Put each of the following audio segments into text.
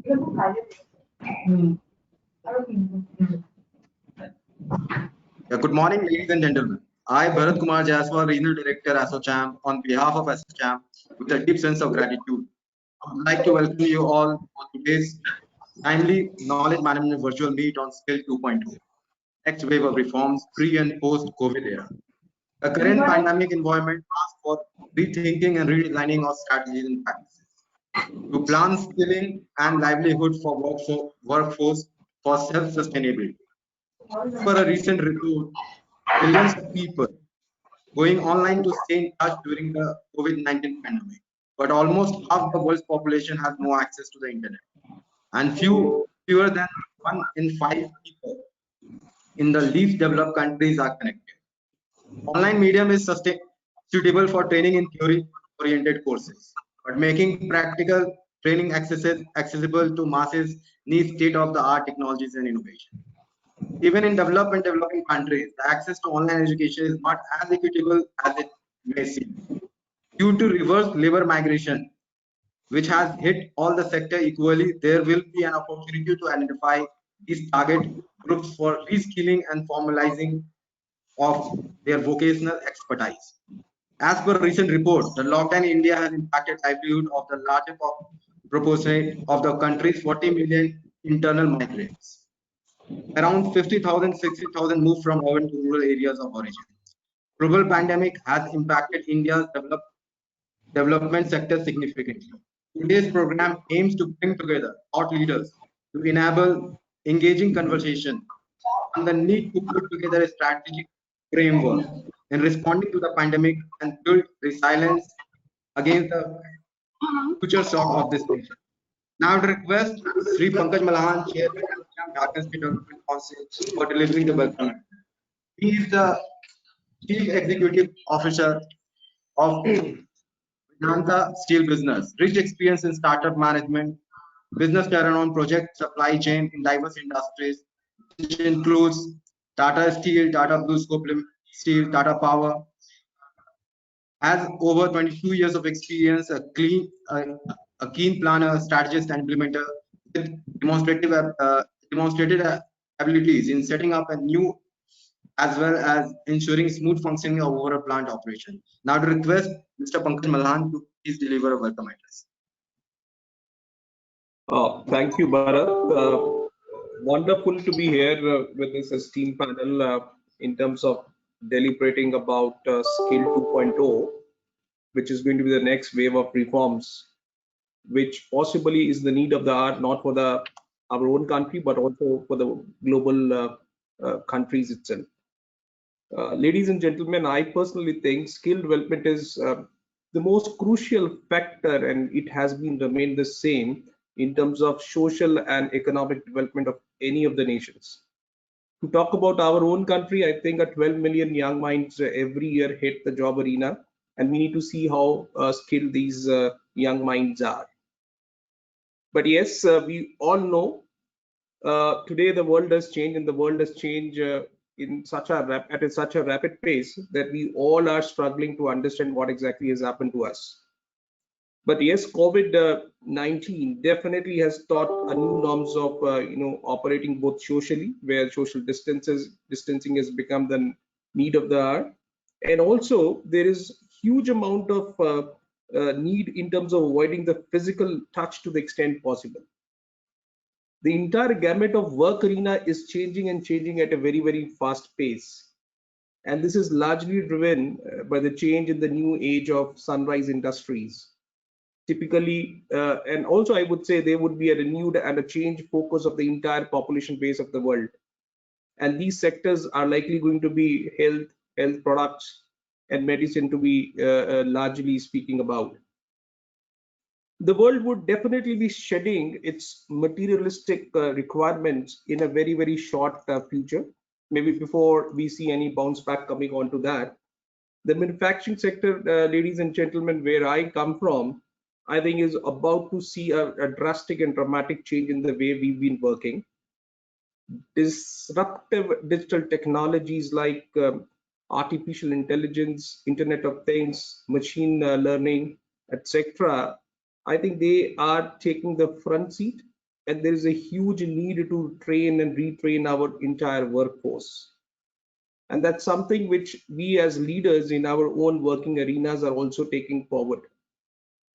Good morning, ladies and gentlemen. I, Bharat Kumar Jaiswal, Regional Director, ASSOCHAM, on behalf of ASSOCHAM, with a deep sense of gratitude, I would like to welcome you all for today's timely knowledge management virtual meet on Skill 2.0, next wave of reforms pre and post COVID era. The current pandemic environment asks for rethinking and redesigning of strategies and practices to plan skilling and livelihood for workforce for self-sustainability. For a recent report, millions of people going online to stay in touch during the COVID-19 pandemic. But almost half the world's population has no access to the internet, and fewer than 1 in 5 people in the least developed countries are connected. Online medium is suitable for training in theory-oriented courses, but making practical training accessible to masses needs state-of-the-art technologies and innovation. Even in developed and developing countries, the access to online education is not as equitable as it may seem. Due to reverse labor migration, which has hit all the sector equally, there will be an opportunity to identify these target groups for reskilling and formalizing of their vocational expertise. As per a recent report, the lockdown in India has impacted livelihood of the larger proportion of the country's 40 million internal migrants. Around 50,000, 60,000 moved from urban to rural areas of origin. Global pandemic has impacted India's development sector significantly. Today's program aims to bring together thought leaders to enable engaging conversation on the need to put together a strategic framework in responding to the pandemic and build resilience against the future shock of this nation. Now I would request Sri Pankaj Malahan, Chairman of Jharkhand State Development Council, for delivering the welcome. He is the Chief Executive Officer of Vedanta Steel Business, rich experience in startup management, business turnaround project supply chain in diverse industries, which includes Tata Steel, Tata Blue Scope Steel, Tata Power. Has over 22 years of experience, a keen planner, strategist, and implementer with demonstrated abilities in setting up a new as well as ensuring smooth functioning of over a plant operation. Now to request Mr. Pankaj Malhan to please deliver a welcome address. Thank you, Bharat. Wonderful to be here with this esteemed panel in terms of deliberating about Skill 2.0, which is going to be the next wave of reforms, which possibly is the need of the hour, not for our own country, but also for the global countries itself. Ladies and gentlemen, I personally think skill development is the most crucial factor, and it has been remained the same in terms of social and economic development of any of the nations. To talk about our own country, I think 12 million young minds every year hit the job arena, and we need to see how skilled these young minds are. But yes, we all know today the world has changed, and the world has changed in such a rapid pace that we all are struggling to understand what exactly has happened to us. But yes, COVID-19 definitely has taught a new norms of operating both socially, where social distancing has become the need of the hour, and also there is huge amount of need in terms of avoiding the physical touch to the extent possible. The entire gamut of work arena is changing at a very, very fast pace. And this is largely driven by the change in the new age of sunrise industries. Typically, and also I would say there would be a renewed and a change focus of the entire population base of the world. And these sectors are likely going to be health products and medicine to be largely speaking about. The world would definitely be shedding its materialistic requirements in a very, very short future, maybe before we see any bounce back coming onto that. The manufacturing sector, ladies and gentlemen, where I come from, I think is about to see a drastic and dramatic change in the way we've been working. Disruptive digital technologies like artificial intelligence, Internet of Things, machine learning, etc. I think they are taking the front seat, and there is a huge need to train and retrain our entire workforce. And that's something which we as leaders in our own working arenas are also taking forward.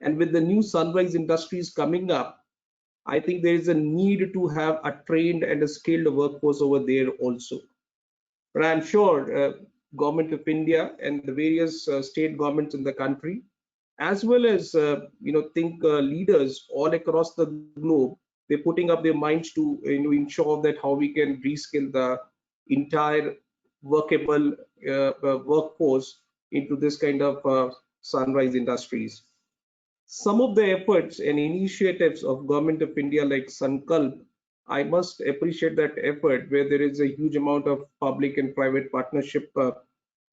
And with the new sunrise industries coming up, I think there is a need to have a trained and a skilled workforce over there also. But I'm sure Government of India and the various state governments in the country, as well as think leaders all across the globe, they're putting up their minds to ensure that how we can reskill the entire workable workforce into this kind of sunrise industries. Some of the efforts and initiatives of Government of India like Sankalp, I must appreciate that effort where there is a huge amount of public and private partnership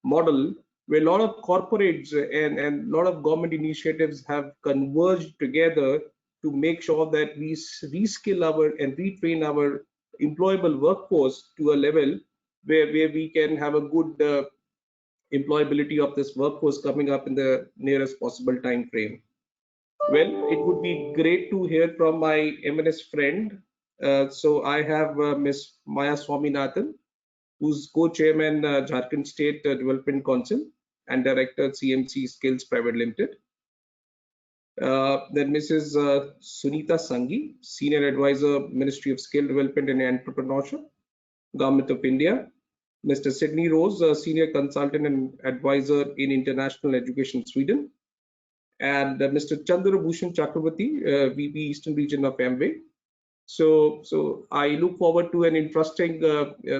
model where a lot of corporates and a lot of government initiatives have converged together to make sure that we reskill our and retrain our employable workforce to a level where we can have a good employability of this workforce coming up in the nearest possible time frame. Well, it would be great to hear from my eminent friend. So I have Ms. Maya Swaminathan, who's co-chairman Jharkhand State Development Council and director CMC Skills Private Limited. Then Mrs. Sunita Sanghi, senior advisor, Ministry of Skill Development and Entrepreneurship, Government of India. Mr. Sydney Rose, senior consultant and advisor in international education, Sweden. And Mr. Chandra Bhushan Chakravarti, VP Eastern Region of Amway. So I look forward to an interesting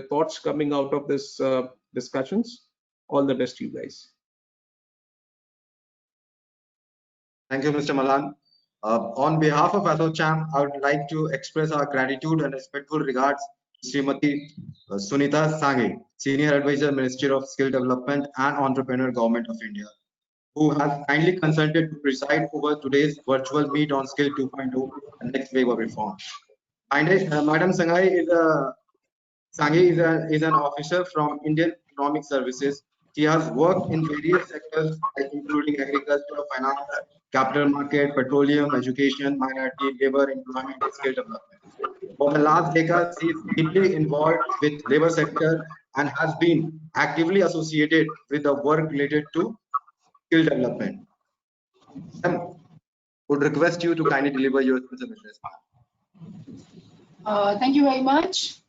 thoughts coming out of this discussions. All the best to you guys. Thank you, Mr. Malan. On behalf of ASSOCHAM, I would like to express our gratitude and respectful regards to Srimati Sunita Sanghi, Senior Advisor, Ministry of Skill Development and Entrepreneur, Government of India, who has kindly consented to preside over today's virtual meet on Skill 2.0, the next wave of reform. Madam Sanghi is an officer from Indian Economic Services. She has worked in various sectors, like including agriculture, finance, capital market, petroleum, education, minority, labor, employment, and skill development. For the last decade, she is deeply involved with labor sector and has been actively associated with the work related to skill development. Madam, would request you to kindly deliver your speech address. Thank you very much.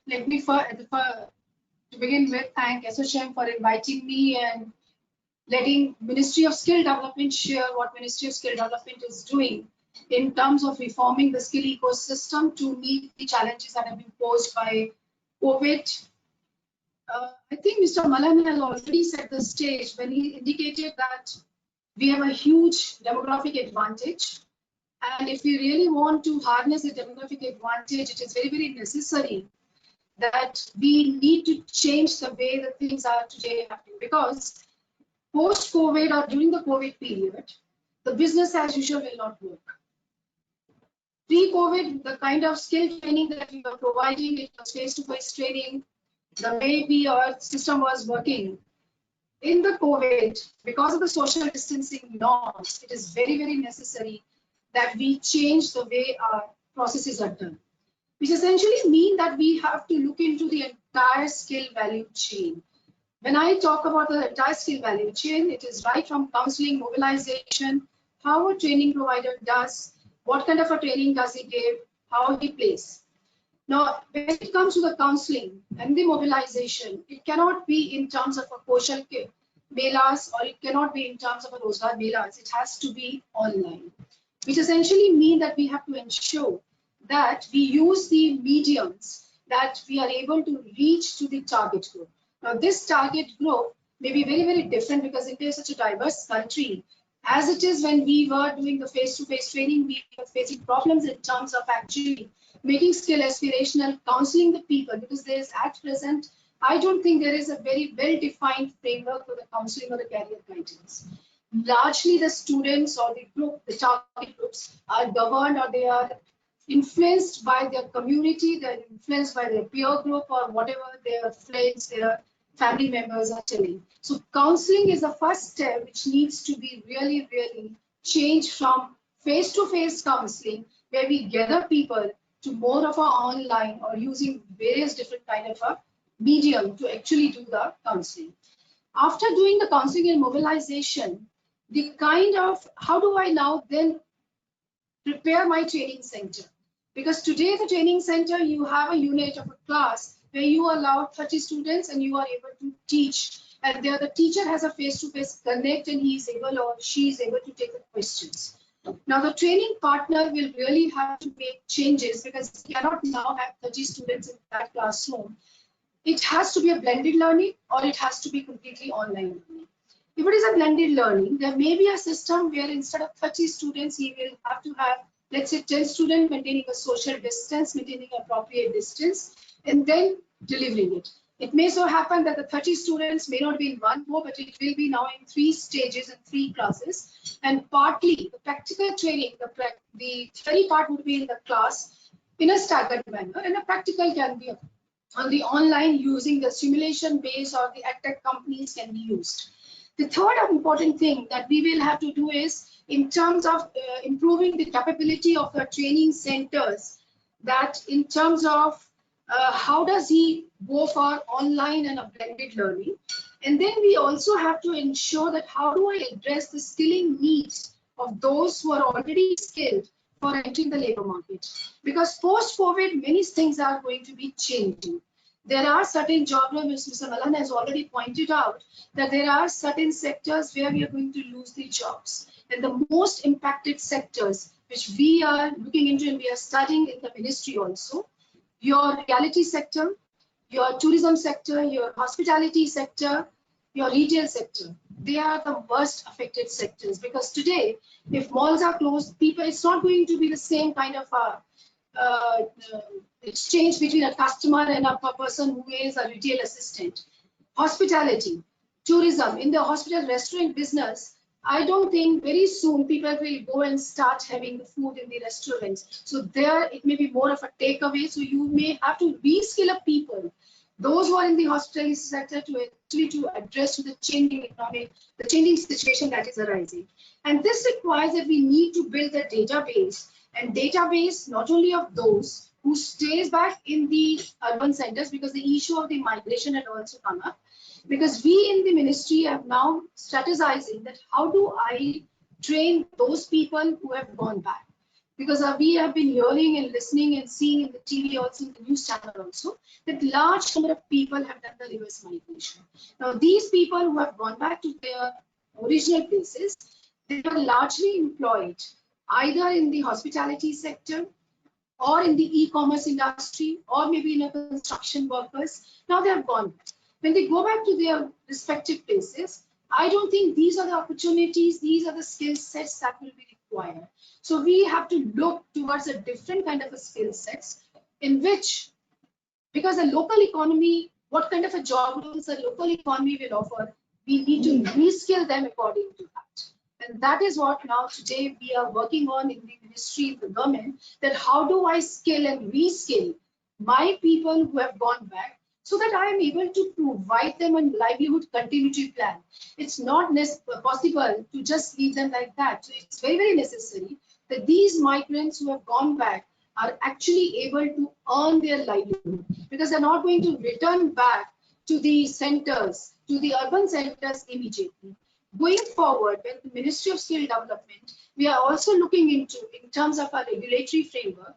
Let me to begin with thank ASSOCHAM for inviting me and letting Ministry of Skill Development share what Ministry of Skill Development is doing in terms of reforming the skill ecosystem to meet the challenges that have been posed by COVID. I think Mr. Malan has already set the stage when he indicated that we have a huge demographic advantage. And if we really want to harness the demographic advantage, it is very, very necessary that we need to change the way that things are today happening. Because post-COVID or during the COVID period, the business as usual will not work. Pre-COVID, the kind of skill training that we were providing, it was face-to-face training, the way our system was working. In the COVID, because of the social distancing norms, it is very, very necessary that we change the way our processes are done, which essentially mean that we have to look into the entire skill value chain. When I talk about the entire skill value chain, it is right from counseling, mobilization, how a training provider does, what kind of a training does he give, how he plays. Now, when it comes to the counseling and the mobilization, it cannot be in terms of a Kaushal Melas or it cannot be in terms of a Rozgar Melas. It has to be online, which essentially mean that we have to ensure that we use the mediums that we are able to reach to the target group. Now, this target group may be very, very different because India is such a diverse country. As it is when we were doing the face-to-face training, we were facing problems in terms of actually making skill aspirational, counseling the people, because there is at present, I don't think there is a very well-defined framework for the counseling or the career guidance. Largely the students or the group, the target groups are governed or they are influenced by their community, they're influenced by their peer group or whatever their friends, their family members are telling. So counseling is the first step which needs to be really, really changed from face-to-face counseling where we gather people to more of our online or using various different kind of a medium to actually do the counseling. After doing the counseling and mobilization, the kind of how do I now then prepare my training center? Because today the training center, you have a unit of a class where you allow 30 students and you are able to teach. And there the teacher has a face-to-face connect and he is able or she is able to take the questions. Now the training partner will really have to make changes because we cannot now have 30 students in that classroom. It has to be a blended learning or it has to be completely online learning. If it is a blended learning, there may be a system where instead of 30 students, he will have to have, let's say, 10 students maintaining a social distance, maintaining appropriate distance, and then delivering it. It may so happen that the 30 students may not be in one go, but it will be now in 3 stages and 3 classes. And partly the practical training, the theory part would be in the class in a staggered manner, and the practical can be on the online using the simulation base or the edtech companies can be used. The third important thing that we will have to do is in terms of improving the capability of the training centers, that in terms of how does he go for online and a blended learning. And then we also have to ensure that how do I address the skilling needs of those who are already skilled for entering the labor market. Because post-COVID, many things are going to be changing. There are certain job roles, Mr. Malan has already pointed out that there are certain sectors where we are going to lose the jobs. And the most impacted sectors, which we are looking into and we are studying in the ministry also, your reality sector, your tourism sector, your hospitality sector, your retail sector. They are the worst affected sectors because today, if malls are closed, people, it's not going to be the same kind of exchange between a customer and a person who is a retail assistant. Hospitality, tourism, in the hospital restaurant business, I don't think very soon people will go and start having the food in the restaurants. So there it may be more of a takeaway. So you may have to reskill up people, those who are in the hospitality sector to actually to address to the changing economic, the changing situation that is arising. And this requires that we need to build a database, and database not only of those who stays back in the urban centers, because the issue of the migration had also come up. Because we in the ministry have now strategizing that how do I train those people who have gone back? Because we have been hearing and listening and seeing in the TV also, in the news channel also, that large number of people have done the reverse migration. Now these people who have gone back to their original places, they are largely employed either in the hospitality sector or in the e-commerce industry or maybe in a construction workers. Now they have gone back. When they go back to their respective places, I don't think these are the opportunities, these are the skill sets that will be required. So we have to look towards a different kind of a skill sets in which, because the local economy, what kind of a job roles the local economy will offer, we need to reskill them according to that. And that is what now today we are working on in the ministry, the government, that how do I skill and reskill my people who have gone back so that I am able to provide them a livelihood continuity plan. It's not possible to just leave them like that. So it's very, very necessary that these migrants who have gone back are actually able to earn their livelihood, because they're not going to return back to the centers, to the urban centers immediately. Going forward, when the Ministry of Skill Development, we are also looking into, in terms of our regulatory framework,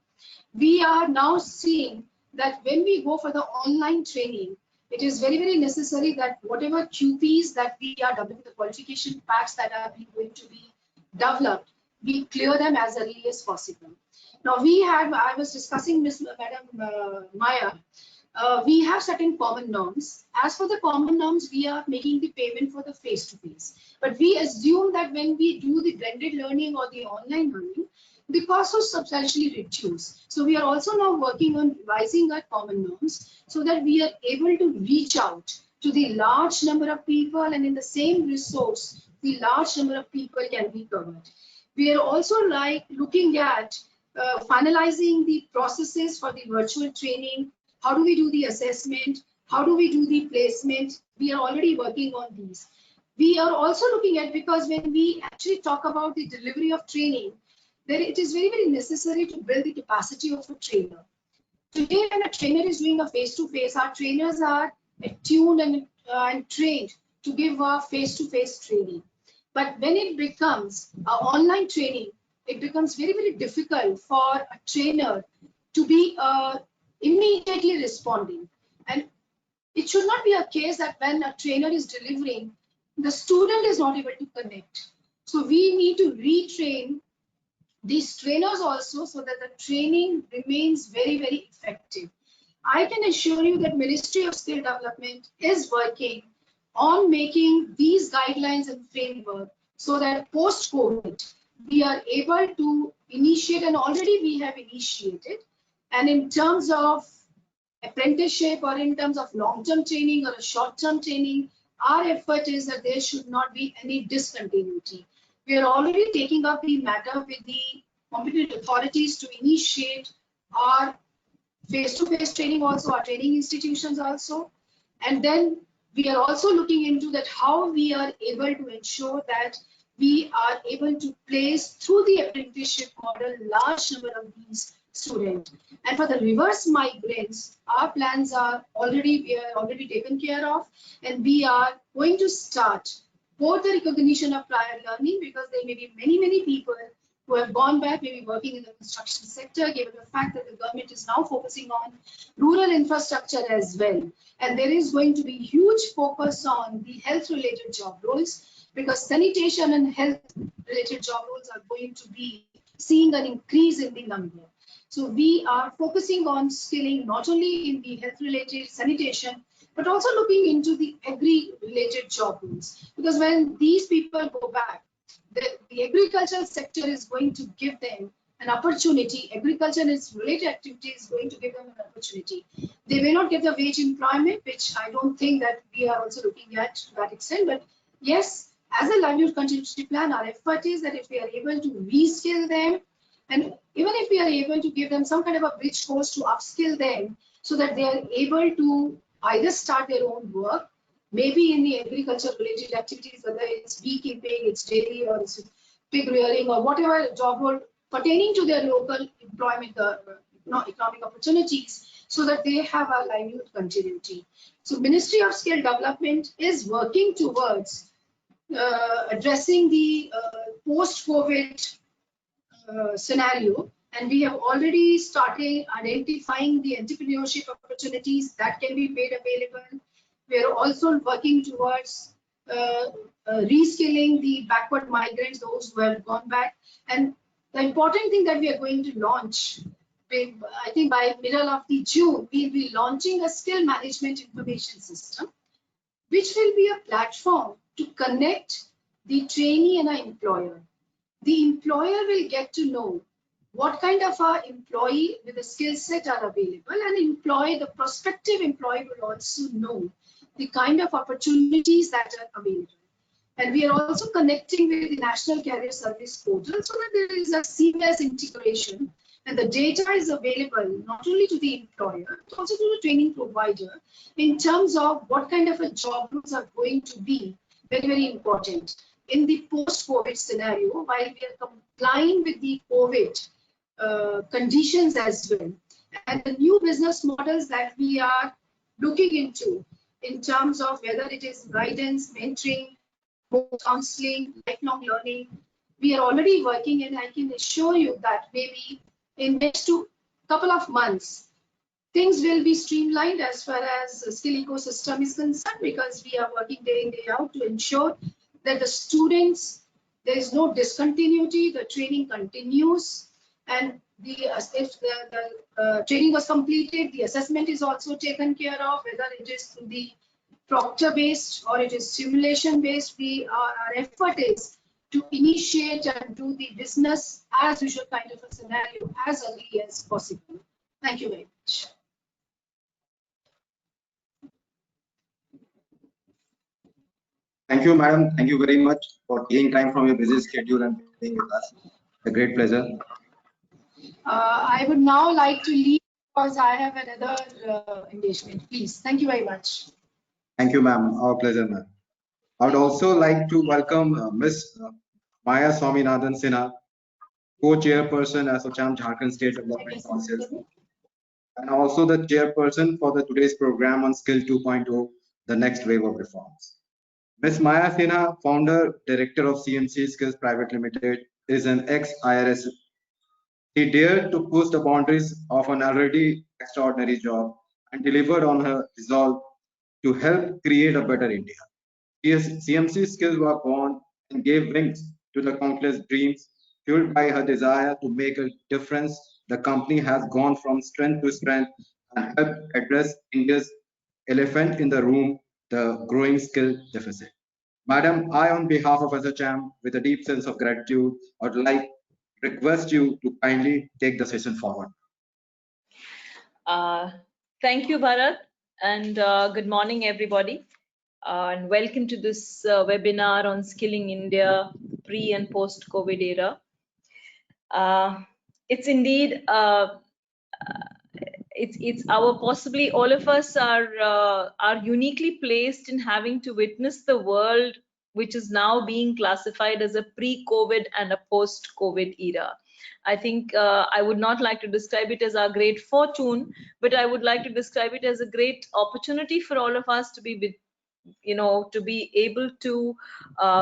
we are now seeing that when we go for the online training, it is very, very necessary that whatever QPs that we are developing, the qualification packs that are going to be developed, we clear them as early as possible. Now we have, I was discussing with Madam Maya, we have certain common norms. As for the common norms, we are making the payment for the face-to-face. But we assume that when we do the blended learning or the online learning, the cost was substantially reduced. So we are also now working on revising our common norms so that we are able to reach out to the large number of people, and in the same resource, the large number of people can be covered. We are also looking at finalizing the processes for the virtual training. How do we do the assessment? How do we do the placement? We are already working on these. We are also looking at, because when we actually talk about the delivery of training, it is very, very necessary to build the capacity of a trainer. Today, when a trainer is doing a face-to-face, our trainers are attuned and trained to give a face-to-face training. But when it becomes online training, it becomes very, very difficult for a trainer to be immediately responding. And it should not be a case that when a trainer is delivering, the student is not able to connect. So we need to retrain these trainers also so that the training remains very, very effective. I can assure you that Ministry of Skill Development is working on making these guidelines and framework so that post-COVID, we are able to initiate, and already we have initiated. And in terms of apprenticeship or in terms of long-term training or a short-term training, our effort is that there should not be any discontinuity. We are already taking up the matter with the competent authorities to initiate our face-to-face training also, our training institutions also. And then we are also looking into that how we are able to ensure that we are able to place through the apprenticeship model large number of these students. And for the reverse migrants, our plans are already taken care of, and we are going to start both the recognition of prior learning, because there may be many people who have gone back, maybe working in the construction sector, given the fact that the government is now focusing on rural infrastructure as well. And there is going to be huge focus on the health-related job roles, because sanitation and health-related job roles are going to be seeing an increase in the number. So we are focusing on skilling not only in the health-related sanitation, but also looking into the agri-related job roles. Because when these people go back, the agricultural sector is going to give them an opportunity. Agriculture and its related activities is going to give them an opportunity. They may not get the wage employment, which I don't think that we are also looking at to that extent. But yes, as a livelihood continuity plan, our effort is that if we are able to reskill them, and even if we are able to give them some kind of a bridge course to upskill them so that they are able to either start their own work, maybe in the agriculture related activities, whether it's beekeeping, it's dairy, or it's pig rearing, or whatever job role pertaining to their local employment, economic opportunities, so that they have a livelihood continuity. So Ministry of Skill Development is working towards addressing the post-COVID scenario, and we have already started identifying the entrepreneurship opportunities that can be made available. We are also working towards reskilling the backward migrants, those who have gone back. And the important thing that we are going to launch, I think by middle of the June, we'll be launching a skill management information system, which will be a platform to connect the trainee and an employer. The employer will get to know what kind of employee with a skill set are available, and the prospective employee will also know the kind of opportunities that are available. And we are also connecting with the National Career Service Portal so that there is a seamless integration, and the data is available not only to the employer, but also to the training provider in terms of what kind of a job roles are going to be very, very important in the post-COVID scenario, while we are complying with the COVID conditions as well. And the new business models that we are looking into in terms of whether it is guidance, mentoring, counseling, lifelong learning, we are already working, and I can assure you that maybe in next couple of months, things will be streamlined as far as the skill ecosystem is concerned, because we are working day in, day out to ensure that the students, there is no discontinuity, the training continues, and if the training was completed, the assessment is also taken care of, whether it is through the proctor based or it is simulation based. Our effort is to initiate and do the business as usual kind of a scenario as early as possible. Thank you very much. Thank you, madam. Thank you very much for taking time from your busy schedule and being with us. A great pleasure. I would now like to leave because I have another engagement. Please. Thank you very much. Thank you, ma'am. Our pleasure, ma'am. I would also like to welcome Miss Maya Swaminathan Sinha, co-chairperson Association Jharkhand State Development Council, and also the chairperson for the today's program on Skill 2.0, the next wave of reforms. Ms. Maya Sinha, founder, director of CMC Skills Private Limited, is an ex-IRS. She dared to push the boundaries of an already extraordinary job and delivered on her resolve to help create a better India. CMC skills were born and gave wings to the countless dreams. Fueled by her desire to make a difference, the company has gone from strength to strength and helped address India's elephant in the room, the growing skill deficit. Madam, I, on behalf of SHM, with a deep sense of gratitude, would like to request you to kindly take the session forward. Thank you, Bharat, and good morning, everybody. And welcome to this webinar on Skilling India pre and post COVID era. It's indeed it's our possibly all of us are uniquely placed in having to witness the world which is now being classified as a pre-COVID and a post-COVID era. I think I would not like to describe it as our great fortune, but I would like to describe it as a great opportunity for all of us to be, to be able to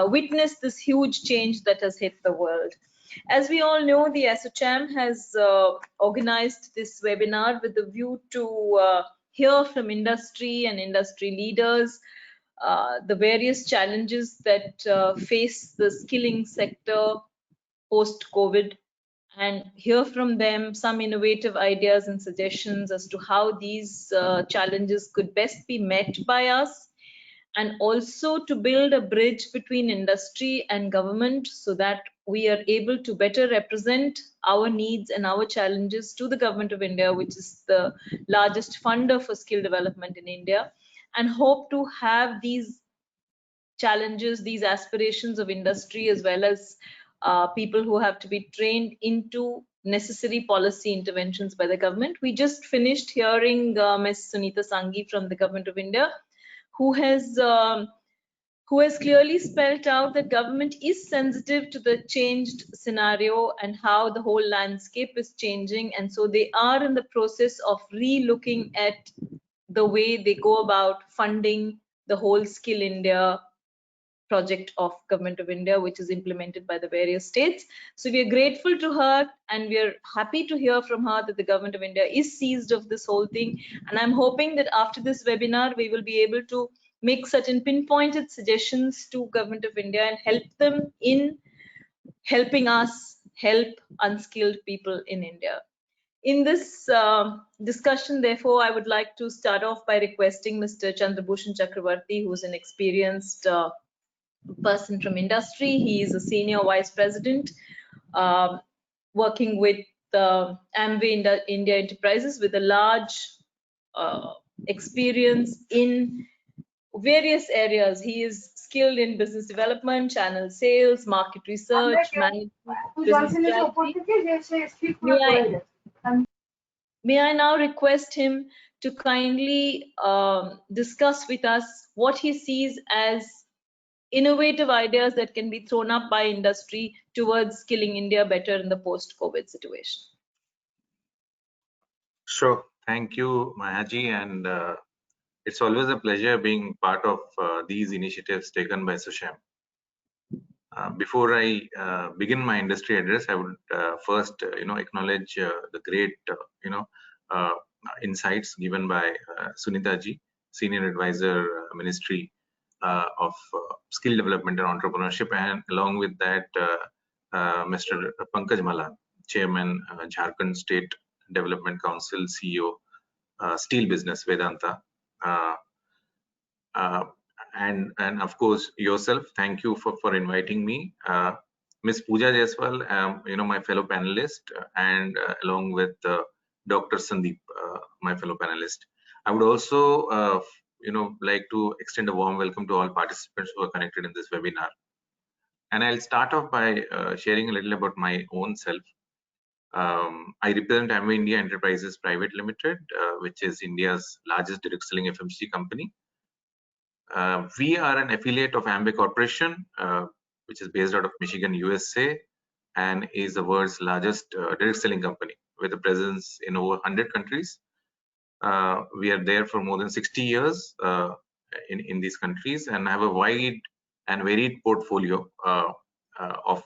witness this huge change that has hit the world. As we all know, the SHM has organized this webinar with the view to hear from industry and industry leaders the various challenges that face the skilling sector post-COVID, and hear from them some innovative ideas and suggestions as to how these challenges could best be met by us, and also to build a bridge between industry and government so that we are able to better represent our needs and our challenges to the Government of India, which is the largest funder for skill development in India, and hope to have these challenges, these aspirations of industry, as well as people who have to be trained into necessary policy interventions by the government. We just finished hearing Ms. Sunita Sanghi from the Government of India, who has clearly spelled out that government is sensitive to the changed scenario and how the whole landscape is changing, and so they are in the process of re-looking at the way they go about funding the whole Skill India project of Government of India, which is implemented by the various states. So we are grateful to her, and we are happy to hear from her that the Government of India is seized of this whole thing. And I'm hoping that after this webinar, we will be able to make certain pinpointed suggestions to Government of India and help them in helping us help unskilled people in India. In this discussion, therefore, I would like to start off by requesting Mr. Chandrabhushan Chakravarti, who is an experienced person from industry. He is a senior vice president working with Amway India Enterprises with a large experience in various areas. He is skilled in business development, channel sales, market research, management, business strategy. May I now request him to kindly discuss with us what he sees as innovative ideas that can be thrown up by industry towards skilling India better in the post-COVID situation. Sure. Thank you, Mayaji. And it's always a pleasure being part of these initiatives taken by SHM. Before I begin my industry address, I would first, acknowledge the great, insights given by Sunita ji, Senior Advisor, Ministry of Skill Development and Entrepreneurship, and along with that, Mr. Pankaj Mala, Chairman, Jharkhand State Development Council, CEO, Steel Business, Vedanta, and of course yourself. Thank you for inviting me. Ms. Pooja Jaiswal, my fellow panelist, and along with Dr. Sandeep, my fellow panelist. I would also like to extend a warm welcome to all participants who are connected in this webinar. And I'll start off by sharing a little about my own self. I represent Amway India Enterprises Private Limited, which is India's largest direct selling FMCG company. We are an affiliate of Amway Corporation, which is based out of Michigan, USA. and is the world's largest direct selling company with a presence in over 100 countries. We are there for more than 60 years in these countries and have a wide and varied portfolio of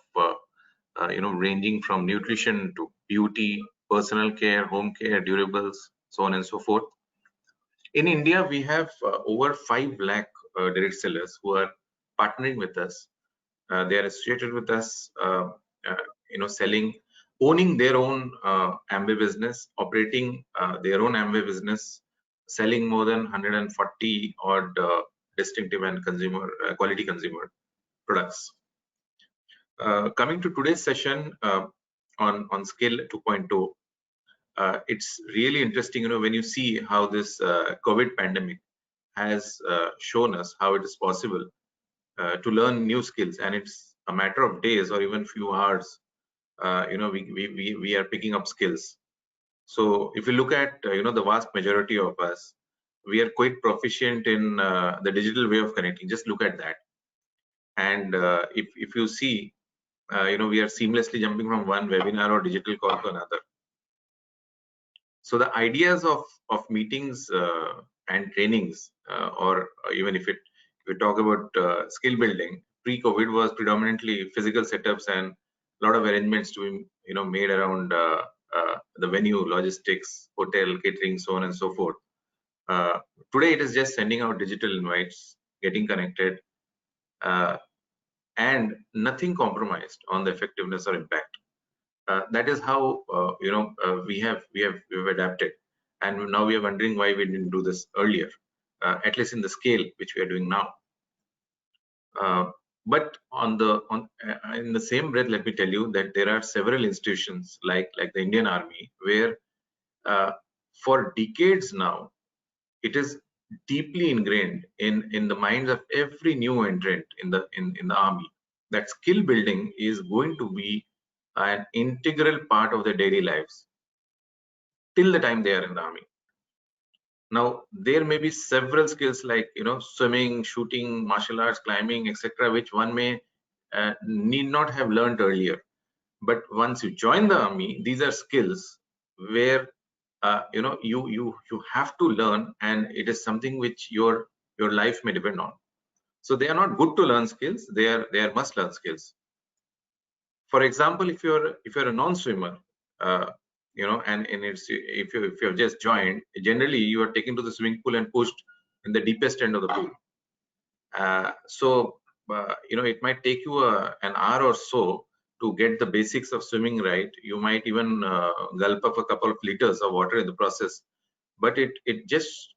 ranging from nutrition to beauty, personal care, home care, durables, so on and so forth. In India, we have over 5 lakh direct sellers who are partnering with us. They are associated with us, selling, owning their own Amway business, operating their own Amway business, selling more than 140 odd distinctive and consumer quality consumer products. Coming to today's session on Scale 2.0, it's really interesting, when you see how this COVID pandemic has shown us how it is possible to learn new skills, and it's a matter of days or even few hours. We are picking up skills. So if you look at the vast majority of us, we are quite proficient in the digital way of connecting. Just look at that, and if you see, we are seamlessly jumping from one webinar or digital call to another. So the ideas of meetings and trainings, or even if we talk about skill building, pre-COVID was predominantly physical setups and a lot of arrangements to be made around the venue, logistics, hotel, catering, so on and so forth. Today it is just sending out digital invites, getting connected, and nothing compromised on the effectiveness or impact. That is how we've adapted, and now we are wondering why we didn't do this earlier, at least in the scale which we are doing now. But in the same breath, let me tell you that there are several institutions like the Indian Army, where for decades now it is deeply ingrained in the minds of every new entrant in the army that skill building is going to be an integral part of their daily lives till the time they are in the army. Now, there may be several skills like swimming, shooting, martial arts, climbing, etc., which one may need not have learned earlier. But once you join the army, these are skills where you have to learn, and it is something which your life may depend on. So they are not good to learn skills; they are must learn skills. For example, if you're a non-swimmer, and if you have just joined, generally you are taken to the swimming pool and pushed in the deepest end of the pool. It might take you an hour or so to get the basics of swimming right. You might even gulp up a couple of liters of water in the process, but it just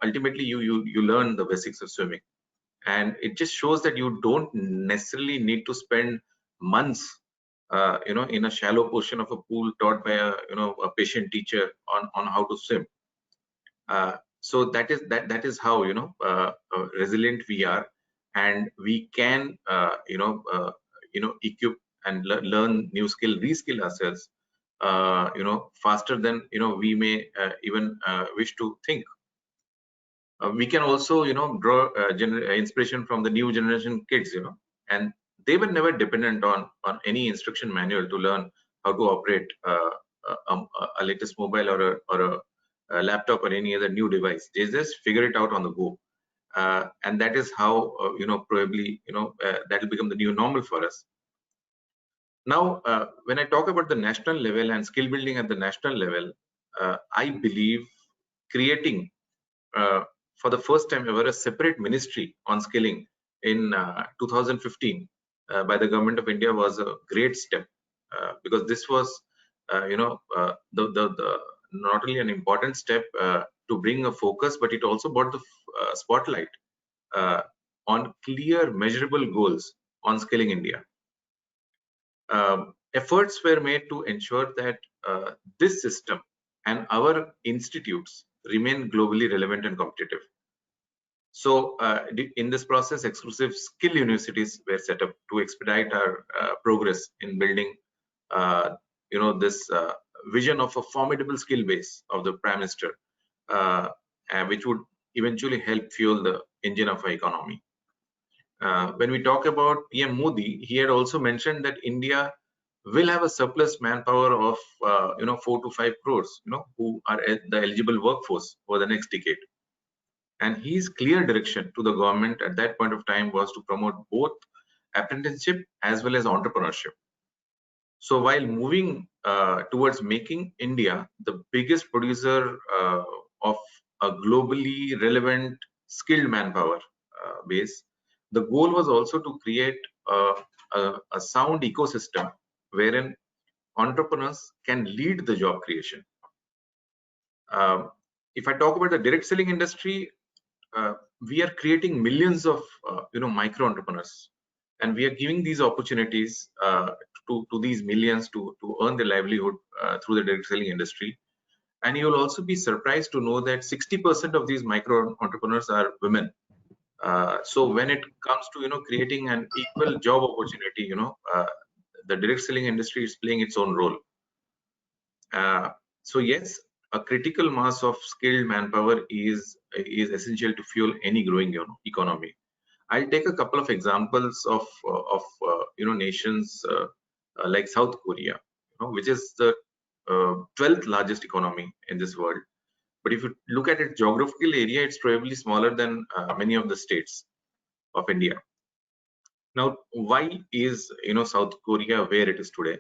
ultimately you learn the basics of swimming, and it just shows that you don't necessarily need to spend months in a shallow portion of a pool taught by a patient teacher on how to swim. So that is how resilient we are, and we can equip and learn new skill, reskill ourselves faster than we may even wish to think. We can also draw inspiration from the new generation kids, and they were never dependent on any instruction manual to learn how to operate a latest mobile or a laptop or any other new device. They just figure it out on the go, and that is how probably that will become the new normal for us. Now, when I talk about the national level and skill building at the national level, I believe creating for the first time ever a separate ministry on skilling in 2015 by the government of India was a great step, because this was the not only an important step to bring a focus, but it also brought the spotlight on clear measurable goals on skilling India. Efforts were made to ensure that this system and our institutes remain globally relevant and competitive. So in this process, exclusive skill universities were set up to expedite our progress in building this vision of a formidable skill base of the Prime Minister, which would eventually help fuel the engine of our economy. When we talk about PM Modi, he had also mentioned that India will have a surplus manpower of 4 to 5 crores, who are the eligible workforce for the next decade. And his clear direction to the government at that point of time was to promote both apprenticeship as well as entrepreneurship. So while moving towards making India the biggest producer of a globally relevant skilled manpower base, the goal was also to create a sound ecosystem wherein entrepreneurs can lead the job creation. If I talk about the direct selling industry, we are creating millions of micro entrepreneurs, and we are giving these opportunities to these millions to earn their livelihood through the direct selling industry. And you will also be surprised to know that 60% of these micro entrepreneurs are women. So when it comes to creating an equal job opportunity, the direct selling industry is playing its own role. So yes, a critical mass of skilled manpower is essential to fuel any growing economy. I'll take a couple of examples of nations like South Korea, which is the 12th largest economy in this world. But if you look at its geographical area, it's probably smaller than many of the states of India. Now, why is South Korea where it is today?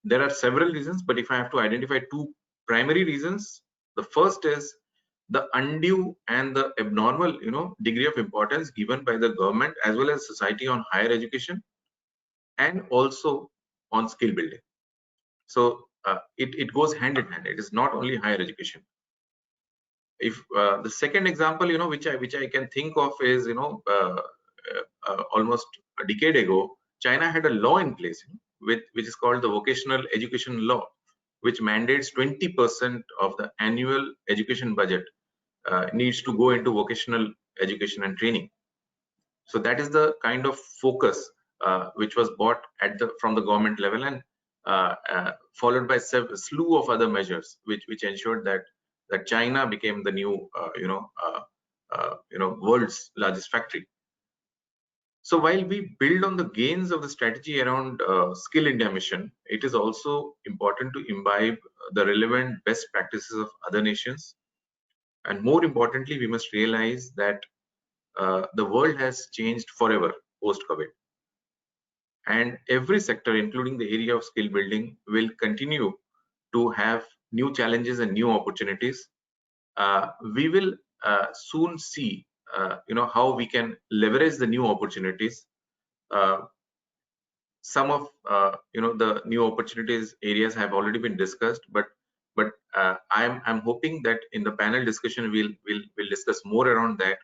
There are several reasons, but if I have to identify two primary reasons, the first is the undue and the abnormal degree of importance given by the government as well as society on higher education and also on skill building. So it goes hand in hand. It is not only higher education. If the second example which I can think of is almost a decade ago, China had a law in place which is called the vocational education law, which mandates 20% of the annual education budget needs to go into vocational education and training. So that is the kind of focus which was bought from the government level, and followed by a slew of other measures which ensured that China became the new world's largest factory. So while we build on the gains of the strategy around Skill India mission, it is also important to imbibe the relevant best practices of other nations. And more importantly, we must realize that the world has changed forever post-COVID. And every sector, including the area of skill building, will continue to have new challenges and new opportunities. We will soon see how we can leverage the new opportunities. Some of the new opportunities areas have already been discussed, but I'm hoping that in the panel discussion we'll discuss more around that.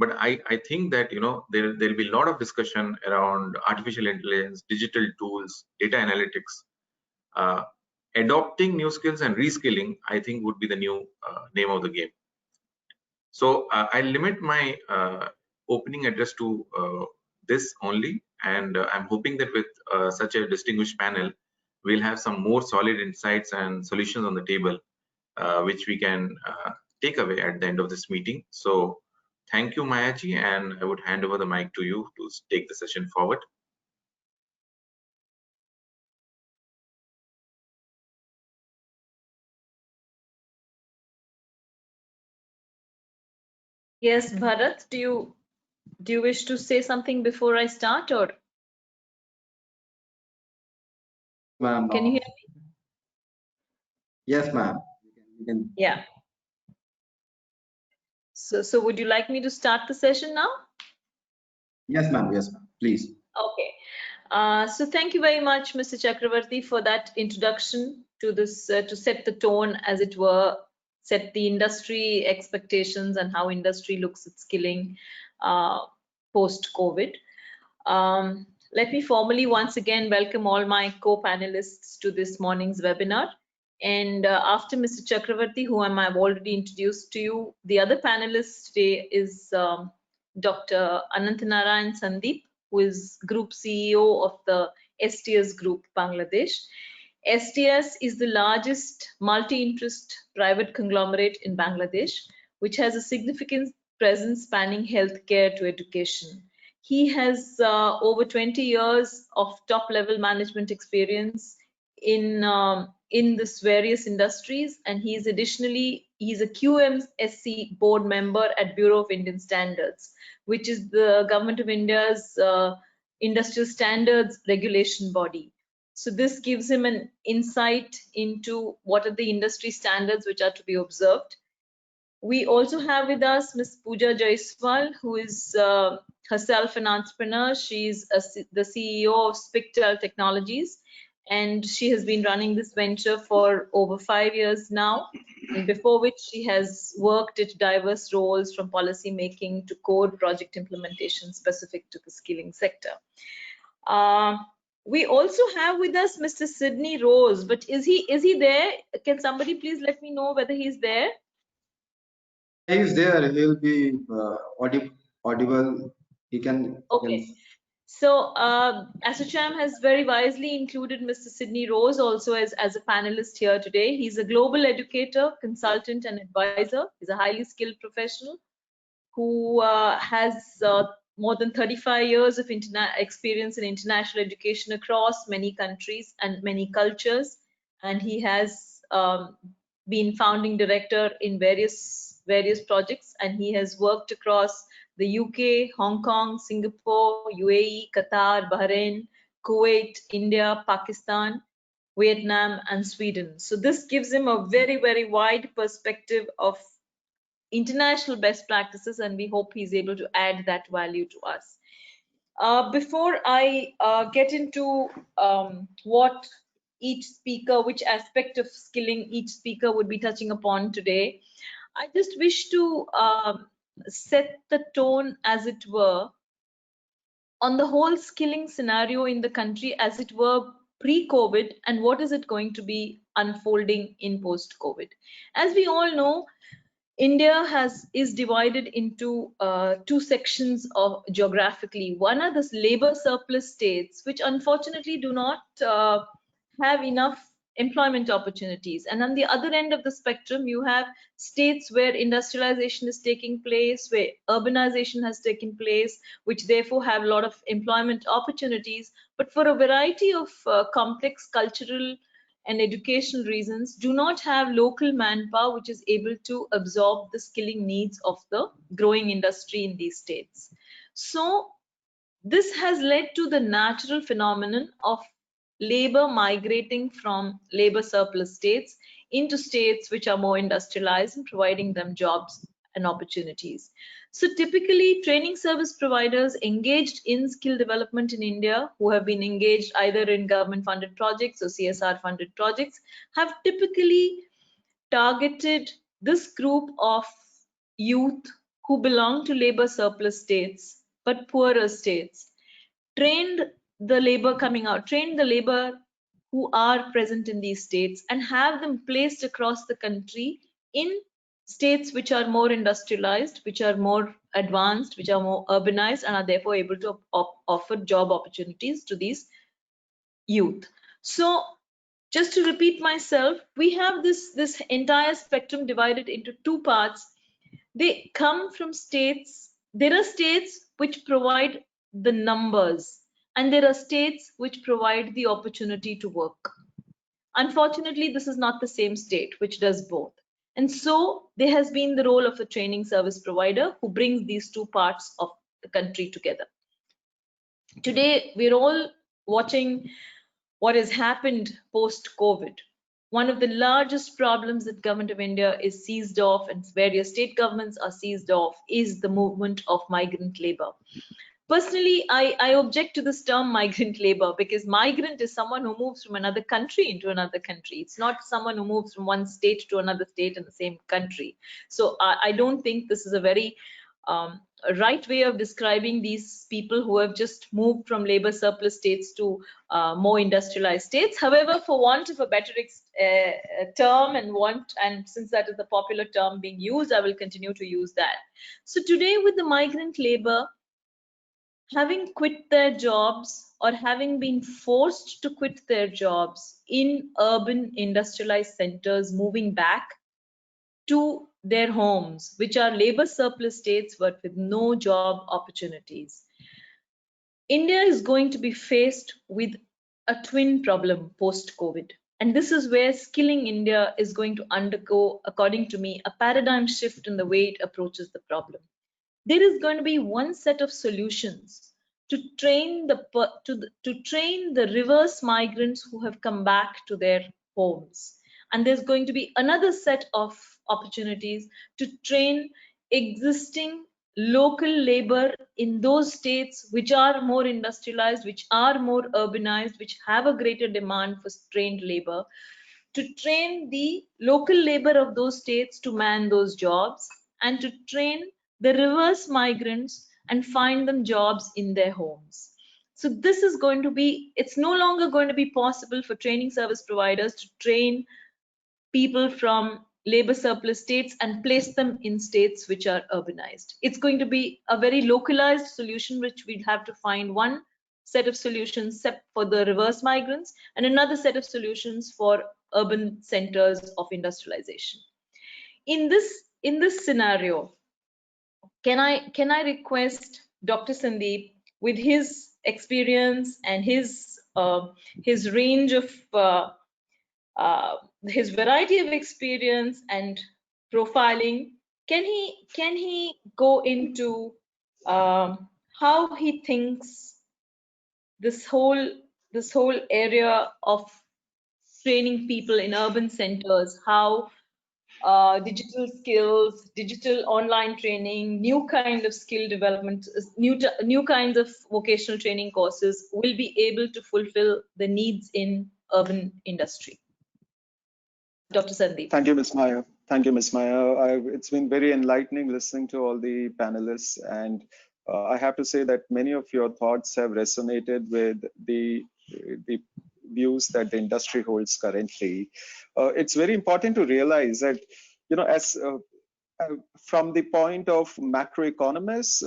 But I think that there'll be a lot of discussion around artificial intelligence, digital tools, data analytics. Adopting new skills and reskilling, I think, would be the new name of the game. So I'll limit my opening address to this only, and I'm hoping that with such a distinguished panel, we'll have some more solid insights and solutions on the table, which we can take away at the end of this meeting. So thank you, Mayaji, and I would hand over the mic to you to take the session forward. Yes, Bharat, do you wish to say something before I start, or Ma'am. can you hear me? Yes, ma'am. Yeah. So would you like me to start the session now? Yes, ma'am. Yes, ma'am. Please. Okay. So thank you very much, Mr. Chakravarti, for that introduction to this, to set the tone, as it were, set the industry expectations and how industry looks at skilling post-COVID. Let me formally once again welcome all my co-panelists to this morning's webinar. And after Mr. Chakravarti, whom I've already introduced to you, the other panelist today is Dr. Anantanarayan Sandeep, who is Group CEO of the STS Group, Bangladesh. STS is the largest multi-interest private conglomerate in Bangladesh, which has a significant presence spanning healthcare to education. He has over 20 years of top-level management experience in this various industries, and he's a QMSC board member at Bureau of Indian Standards, which is the Government of India's industrial standards regulation body. So this gives him an insight into what are the industry standards which are to be observed. We also have with us Ms. Pooja Jaiswal, who is herself an entrepreneur. She's the CEO of Spictel Technologies, and she has been running this venture for over 5 years now, and before which she has worked at diverse roles from policy making to core project implementation specific to the skilling sector. We also have with us Mr. Sidney Rose, but is he there? Can somebody please let me know whether he's there? He's there. He'll be audible. He can. Okay. So ASSOCHAM has very wisely included Mr. Sidney Rose also as a panelist here today. He's a global educator, consultant, and advisor. He's a highly skilled professional who has more than 35 years of experience in international education across many countries and many cultures. And he has been founding director in various projects, and he has worked across the UK, Hong Kong, Singapore, UAE, Qatar, Bahrain, Kuwait, India, Pakistan, Vietnam, and Sweden. So this gives him a very, very wide perspective of international best practices, and we hope he's able to add that value to us. Before I get into what each speaker, which aspect of skilling each speaker would be touching upon today, I just wish to set the tone, as it were, on the whole skilling scenario in the country, as it were, pre-COVID, and what is it going to be unfolding in post-COVID. As we all know, India is divided into two sections of geographically. One are the labor surplus states, which unfortunately do not have enough employment opportunities. And on the other end of the spectrum, you have states where industrialization is taking place, where urbanization has taken place, which therefore have a lot of employment opportunities, but for a variety of complex cultural and educational reasons, do not have local manpower which is able to absorb the skilling needs of the growing industry in these states. So this has led to the natural phenomenon of labor migrating from labor surplus states into states which are more industrialized and providing them jobs and opportunities. So typically, training service providers engaged in skill development in India, who have been engaged either in government funded projects or CSR funded projects, have typically targeted this group of youth who belong to labor surplus states but poorer states, trained the labor who are present in these states, and have them placed across the country in states which are more industrialized, which are more advanced, which are more urbanized, and are therefore able to offer job opportunities to these youth. So just to repeat myself, we have this entire spectrum divided into two parts. They come from states. There are states which provide the numbers, and there are states which provide the opportunity to work. Unfortunately, this is not the same state which does both. And so there has been the role of a training service provider who brings these two parts of the country together. Today, we're all watching what has happened post-COVID. One of the largest problems that Government of India is seized of, and various state governments are seized of, is the movement of migrant labor. Personally, I object to this term migrant labor, because migrant is someone who moves from another country into another country. It's not someone who moves from one state to another state in the same country. So I don't think this is a very right way of describing these people who have just moved from labor surplus states to more industrialized states. However, for want of a better term, and since that is the popular term being used, I will continue to use that. So today, with the migrant labor having quit their jobs or having been forced to quit their jobs in urban industrialized centers, moving back to their homes, which are labor surplus states but with no job opportunities. India is going to be faced with a twin problem post-COVID. And this is where Skilling India is going to undergo, according to me, a paradigm shift in the way it approaches the problem. There is going to be one set of solutions to train the reverse migrants who have come back to their homes, and there's going to be another set of opportunities to train existing local labor in those states which are more industrialized, which are more urbanized, which have a greater demand for trained labor, to train the local labor of those states to man those jobs, and to train the reverse migrants and find them jobs in their homes. So this is going to be, it's no longer going to be possible for training service providers to train people from labor surplus states and place them in states which are urbanized. It's going to be a very localized solution, which we'll have to find one set of solutions for the reverse migrants and another set of solutions for urban centers of industrialization. In this scenario, can I request Dr. Sandeep, with his experience and his range of his variety of experience and profiling, can he go into how he thinks this whole area of training people in urban centers, how digital skills, digital online training, new kind of skill development, new kinds of vocational training courses will be able to fulfill the needs in urban industry? Dr. Sandeep. Thank you, Ms. Maya. Thank you, Ms. Maya. It's been very enlightening listening to all the panelists, and I have to say that many of your thoughts have resonated with the views that the industry holds currently. It's very important to realize that, as from the point of macroeconomists,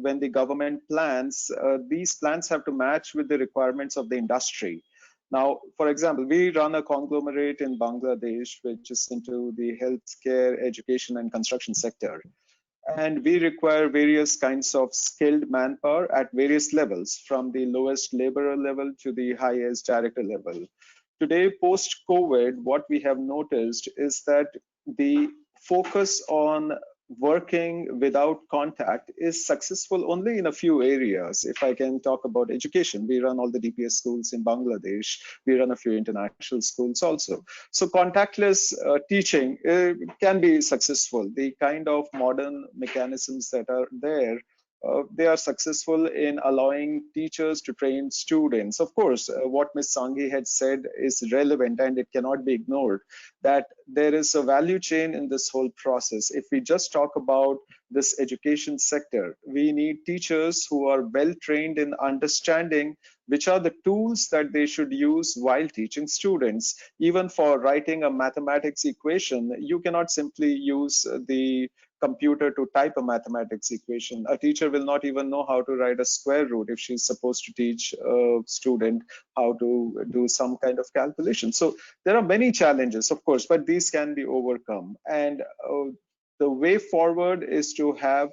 when the government plans, these plans have to match with the requirements of the industry. Now, for example, we run a conglomerate in Bangladesh, which is into the healthcare, education, and construction sector. And we require various kinds of skilled manpower at various levels, from the lowest laborer level to the highest director level. Today, post-COVID, what we have noticed is that the focus on working without contact is successful only in a few areas. If I can talk about education, we run all the DPS schools in Bangladesh. We run a few international schools also. So contactless teaching can be successful. The kind of modern mechanisms that are there, they are successful in allowing teachers to train students. Of course, what Ms. Sanghi had said is relevant and it cannot be ignored, that there is a value chain in this whole process. If we just talk about this education sector, we need teachers who are well trained in understanding which are the tools that they should use while teaching students. Even for writing a mathematics equation, you cannot simply use the computer to type a mathematics equation. A teacher will not even know how to write a square root if she's supposed to teach a student how to do some kind of calculation. So there are many challenges, of course, but these can be overcome. And the way forward is to have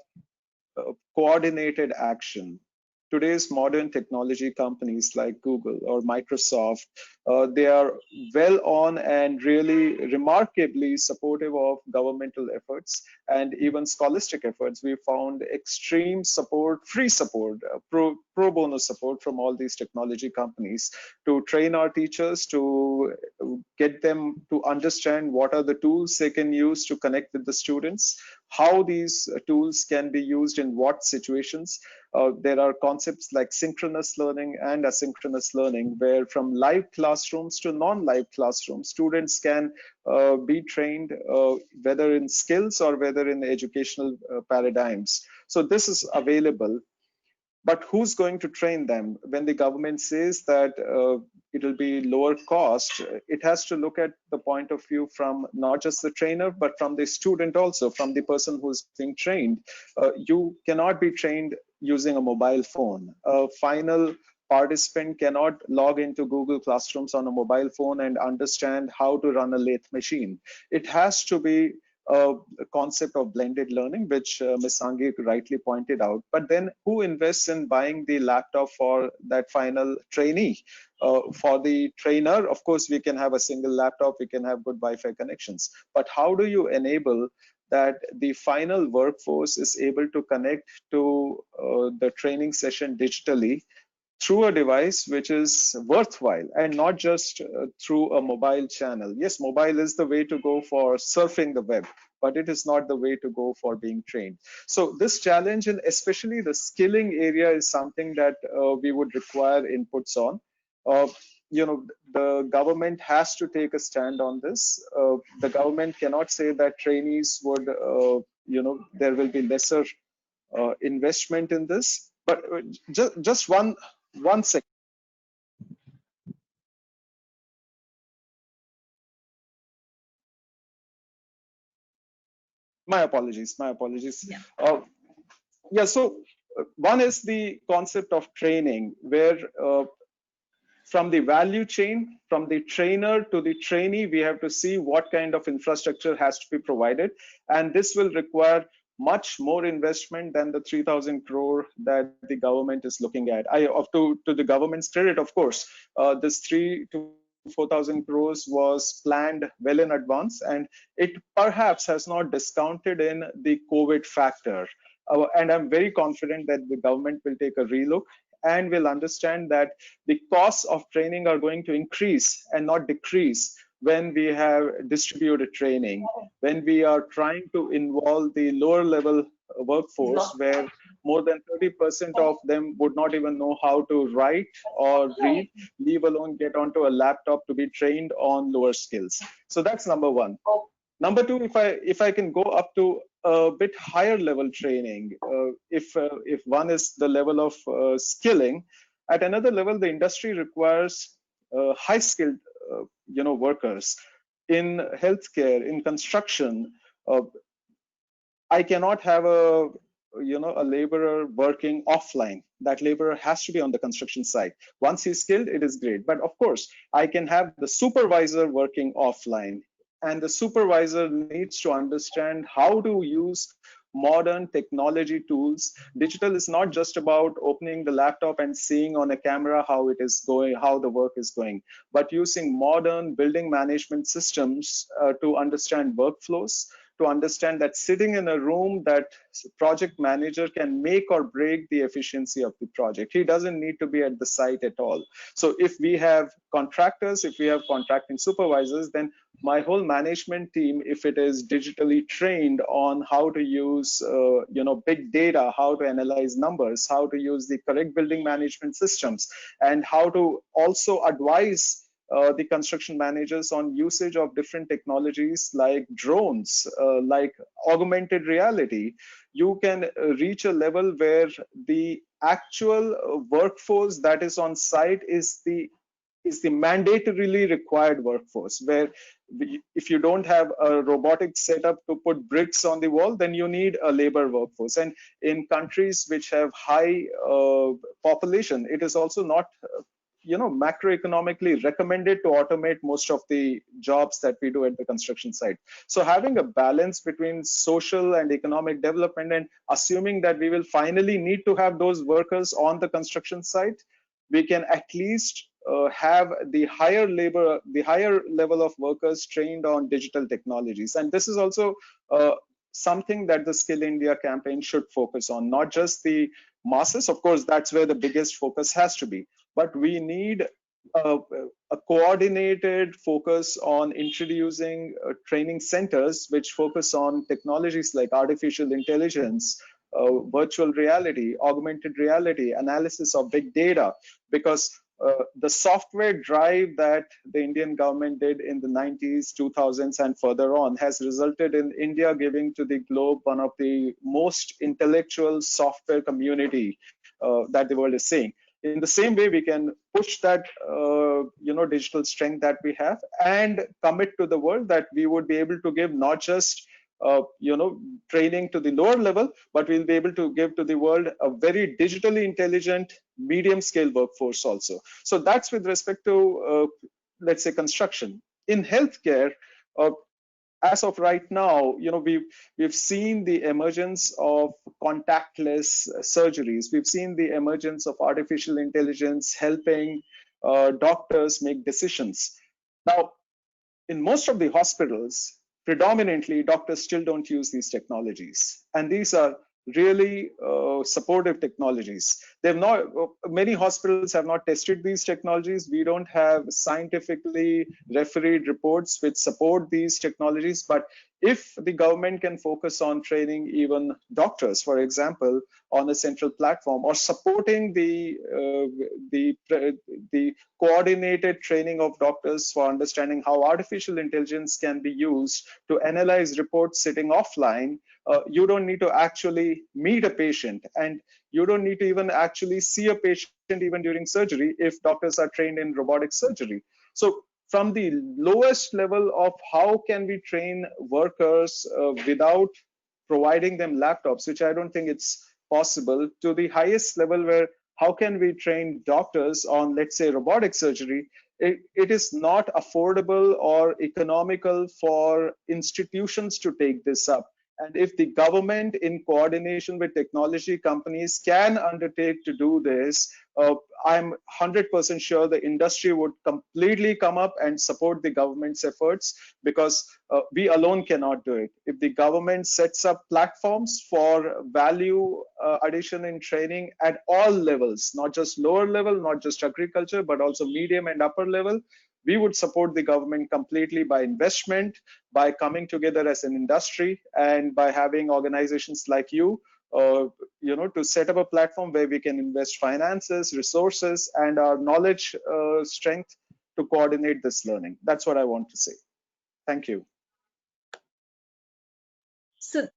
coordinated action. Today's modern technology companies like Google or Microsoft, they are well on and really remarkably supportive of governmental efforts and even scholastic efforts. We found extreme support, free support, pro bono support from all these technology companies to train our teachers, to get them to understand what are the tools they can use to connect with the students, how these tools can be used in what situations. There are concepts like synchronous learning and asynchronous learning, where from live classrooms to non-live classrooms, students can be trained whether in skills or whether in educational paradigms. So this is available. But who's going to train them? When the government says that it will be lower cost, it has to look at the point of view from not just the trainer, but from the student also, from the person who's being trained. You cannot be trained using a mobile phone. A final participant cannot log into Google Classrooms on a mobile phone and understand how to run a lathe machine. It has to be concept of blended learning, which Ms. Sangeet rightly pointed out. But then who invests in buying the laptop for that final trainee? For the trainer, of course, we can have a single laptop, we can have good Wi-Fi connections. But how do you enable that the final workforce is able to connect to the training session digitally through a device which is worthwhile and not just through a mobile channel? Yes, mobile is the way to go for surfing the web, but it is not the way to go for being trained. So this challenge, and especially the skilling area, is something that we would require inputs on. Uh, the government has to take a stand on this. The government cannot say that trainees would, there will be lesser investment in this. But just one second. My apologies. My apologies. Yeah. Yeah. So one is the concept of training, where from the value chain, from the trainer to the trainee, we have to see what kind of infrastructure has to be provided, and this will require much more investment than the 3,000 crore that the government is looking at. To the government's credit, of course, this 3 to 4,000 crores was planned well in advance, and it perhaps has not discounted in the COVID factor. And I'm very confident that the government will take a relook and will understand that the costs of training are going to increase and not decrease when we have distributed training, when we are trying to involve the lower level workforce, where more than 30% of them would not even know how to write or read, leave alone get onto a laptop to be trained on lower skills. So that's number one. Number two, if I can go up to a bit higher level training, if one is the level of skilling, at another level the industry requires high skilled workers in healthcare, in construction. I cannot have a laborer working offline. That laborer has to be on the construction site. Once he's skilled, it is great. But of course, I can have the supervisor working offline, and the supervisor needs to understand how to use modern technology tools. Digital is not just about opening the laptop and seeing on a camera how it is going, how the work is going, but using modern building management systems to understand workflows, to understand that sitting in a room, that project manager can make or break the efficiency of the project. He doesn't need to be at the site at all. So if we have contractors, if we have contracting supervisors, then my whole management team, if it is digitally trained on how to use big data, how to analyze numbers, how to use the correct building management systems, and how to also advise the construction managers on usage of different technologies like drones, like augmented reality, you can reach a level where the actual workforce that is on site is the mandatorily required workforce, where if you don't have a robotic setup to put bricks on the wall, then you need a labor workforce. And in countries which have high population, it is also not macroeconomically recommended to automate most of the jobs that we do at the construction site. So having a balance between social and economic development, and assuming that we will finally need to have those workers on the construction site, we can at least have the higher level of workers trained on digital technologies. And this is also something that the Skill India campaign should focus on, not just the masses. Of course, that's where the biggest focus has to be, but we need a coordinated focus on introducing training centers which focus on technologies like artificial intelligence, virtual reality, augmented reality, analysis of big data, because the software drive that the Indian government did in the 90s, 2000s, and further on has resulted in India giving to the globe one of the most intellectual software community that the world is seeing. In the same way, we can push that digital strength that we have and commit to the world that we would be able to give not just training to the lower level, but we'll be able to give to the world a very digitally intelligent medium scale workforce also. So that's with respect to let's say construction. In healthcare, as of right now, we've seen the emergence of contactless surgeries. We've seen the emergence of artificial intelligence helping doctors make decisions. Now, in most of the hospitals, predominantly doctors still don't use these technologies, and these are really supportive technologies. They've not Many hospitals have not tested these technologies. We don't have scientifically refereed reports which support these technologies. But if the government can focus on training even doctors, for example, on a central platform, or supporting the coordinated training of doctors for understanding how artificial intelligence can be used to analyze reports sitting offline, you don't need to actually meet a patient, and you don't need to even actually see a patient even during surgery if doctors are trained in robotic surgery. So from the lowest level of how can we train workers without providing them laptops, which I don't think it's possible, to the highest level where how can we train doctors on, let's say, robotic surgery, it is not affordable or economical for institutions to take this up. And if the government, in coordination with technology companies, can undertake to do this, I'm 100% sure the industry would completely come up and support the government's efforts, because we alone cannot do it. If the government sets up platforms for value addition in training at all levels, not just lower level, not just agriculture, but also medium and upper level, we would support the government completely by investment, by coming together as an industry, and by having organizations like you, to set up a platform where we can invest finances, resources, and our knowledge strength to coordinate this learning. That's what I want to say. Thank you. So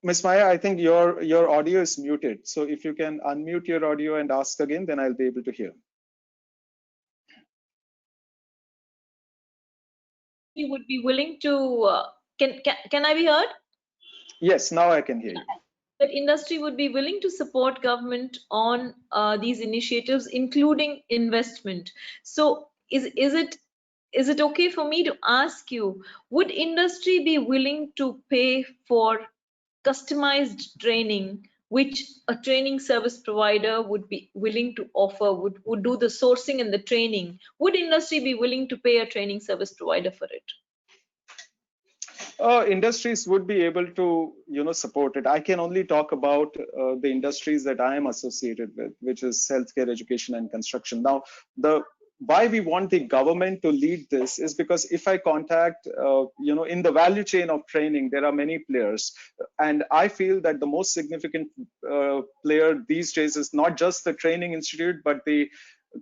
Ms. Maya, I think your audio is muted. So if you can unmute your audio and ask again, then I'll be able to hear. you would be willing to, can I be heard? Yes, now I can hear you. That industry would be willing to support government on these initiatives, including investment. So is it okay for me to ask you, would industry be willing to pay for customized training, which a training service provider would be willing to offer, would do the sourcing and the training? Would industry be willing to pay a training service provider for it? Industries would be able to, support it. I can only talk about the industries that I am associated with, which is healthcare, education, and construction. Now, why we want the government to lead this is because if I contact, in the value chain of training, there are many players, and I feel that the most significant player these days is not just the training institute, but the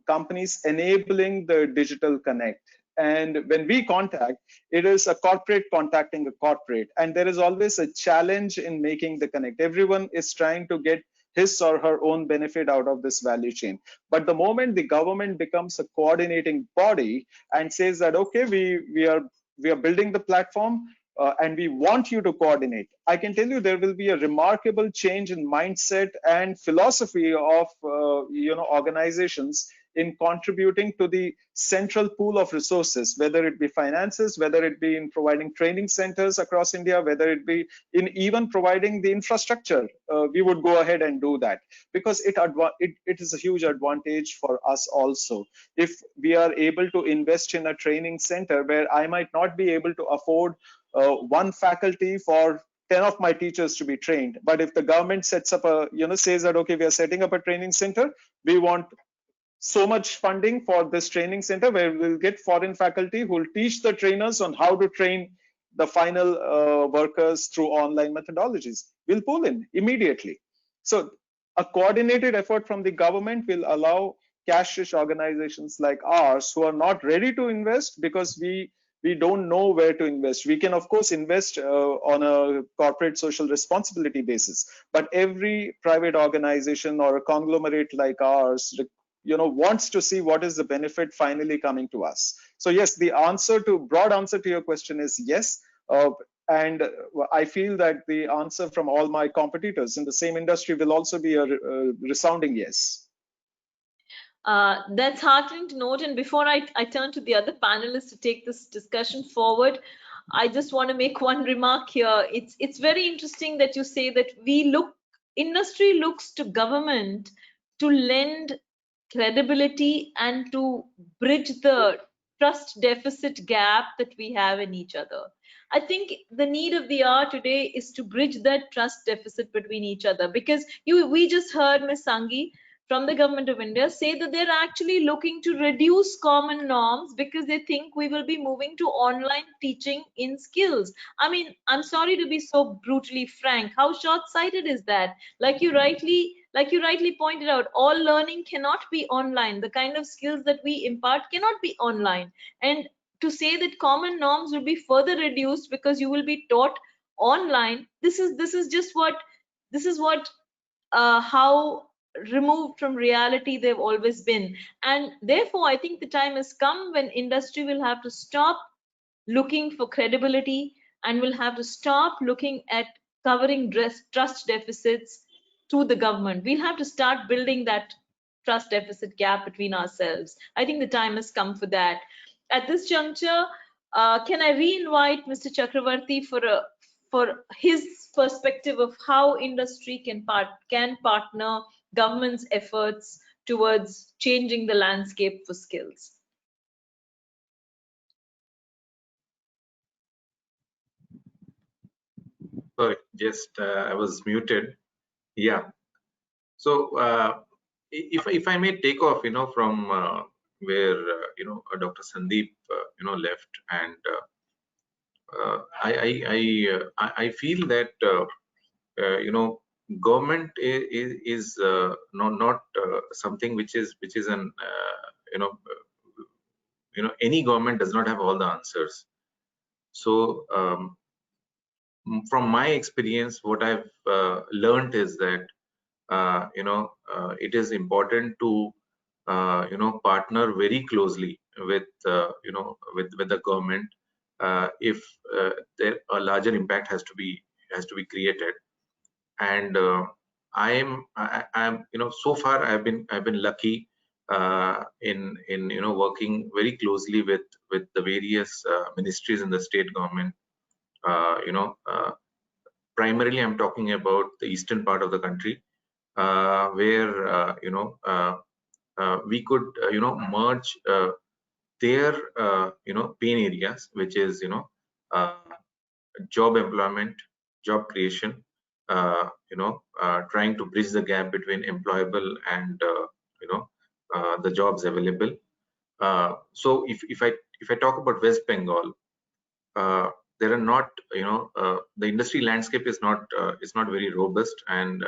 companies enabling the digital connect. And when we contact, it is a corporate contacting a corporate, and there is always a challenge in making the connect. Everyone is trying to get his or her own benefit out of this value chain. But the moment the government becomes a coordinating body and says that, okay, we are building the platform, and we want you to coordinate, I can tell you there will be a remarkable change in mindset and philosophy of organizations in contributing to the central pool of resources, whether it be finances, whether it be in providing training centers across India, whether it be in even providing the infrastructure. We would go ahead and do that, because it is a huge advantage for us also. If we are able to invest in a training center where I might not be able to afford one faculty for 10 of my teachers to be trained, but if the government sets up says that, okay, we are setting up a training center, we want so much funding for this training center where we'll get foreign faculty who will teach the trainers on how to train the final workers through online methodologies. We'll pull in immediately. So a coordinated effort from the government will allow cash-rich organizations like ours who are not ready to invest because we don't know where to invest. We can, of course, invest on a corporate social responsibility basis, but every private organization or a conglomerate like ours wants to see what is the benefit finally coming to us. So yes, the broad answer to your question is yes. And I feel that the answer from all my competitors in the same industry will also be a resounding yes. That's heartening to note. And before I turn to the other panelists to take this discussion forward, I just want to make one remark here. It's very interesting that you say that industry looks to government to lend credibility and to bridge the trust deficit gap that we have in each other. I think the need of the hour today is to bridge that trust deficit between each other, because we just heard Ms. Sangi from the government of India say that they're actually looking to reduce common norms because they think we will be moving to online teaching in skills. I mean, I'm sorry to be so brutally frank. How short-sighted is that? Like you rightly pointed out, all learning cannot be online. The kind of skills that we impart cannot be online. And to say that common norms will be further reduced because you will be taught online, this is what how removed from reality they've always been. And therefore, I think the time has come when industry will have to stop looking for credibility and will have to stop looking at covering trust deficits to the government. We'll have to start building that trust deficit gap between ourselves. I think the time has come for that. At this juncture, can I re-invite Mr. Chakravarti for his perspective of how industry can partner government's efforts towards changing the landscape for skills? Sorry, just I was muted. Yeah. So if I may take off, from where Dr. Sandeep left, and I feel that government is not something which is an any government does not have all the answers. So from my experience, what I've learned is that it is important to partner very closely with with the government if there a larger impact has to be created. And I'm so far I've been lucky in working very closely with the various ministries in the state government. Primarily I'm talking about the eastern part of the country, where we could merge their pain areas, which is job employment, job creation, trying to bridge the gap between employable and the jobs available. So if I talk about West Bengal, there are not the industry landscape is not very robust, and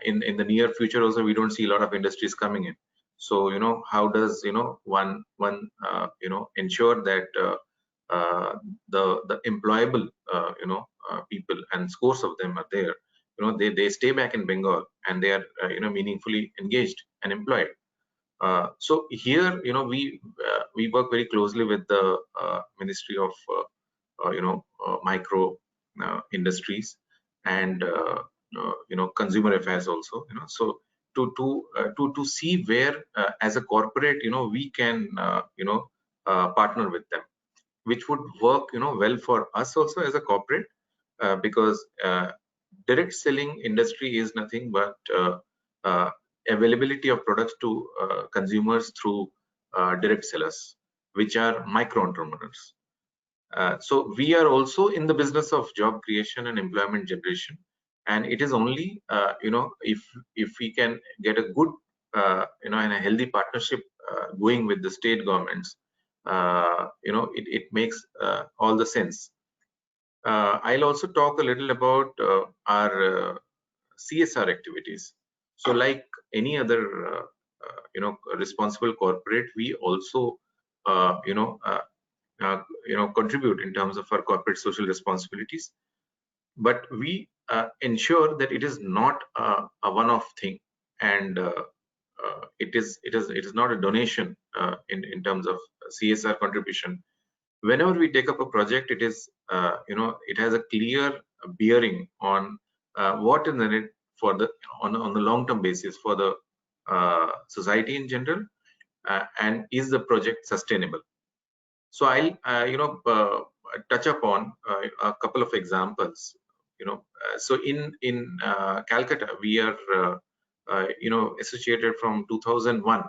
in the near future also we don't see a lot of industries coming in. So how does one ensure that the employable people, and scores of them are there, they stay back in Bengal and they are meaningfully engaged and employed. So here we work very closely with the Ministry of micro industries and consumer affairs also, so to see where as a corporate we can partner with them, which would work well for us also as a corporate, because direct selling industry is nothing but availability of products to consumers through direct sellers, which are micro entrepreneurs. So we are also in the business of job creation and employment generation, and it is only if we can get a good and a healthy partnership going with the state governments, it makes all the sense. I'll also talk a little about our CSR activities. So like any other responsible corporate, we also contribute in terms of our corporate social responsibilities, but we ensure that it is not a one-off thing, and it is not a donation in terms of CSR contribution. Whenever we take up a project, it is it has a clear bearing on what is in it for the on the long-term basis for the society in general, and is the project sustainable? So I'll touch upon a couple of examples. So in Calcutta, we are associated from 2001.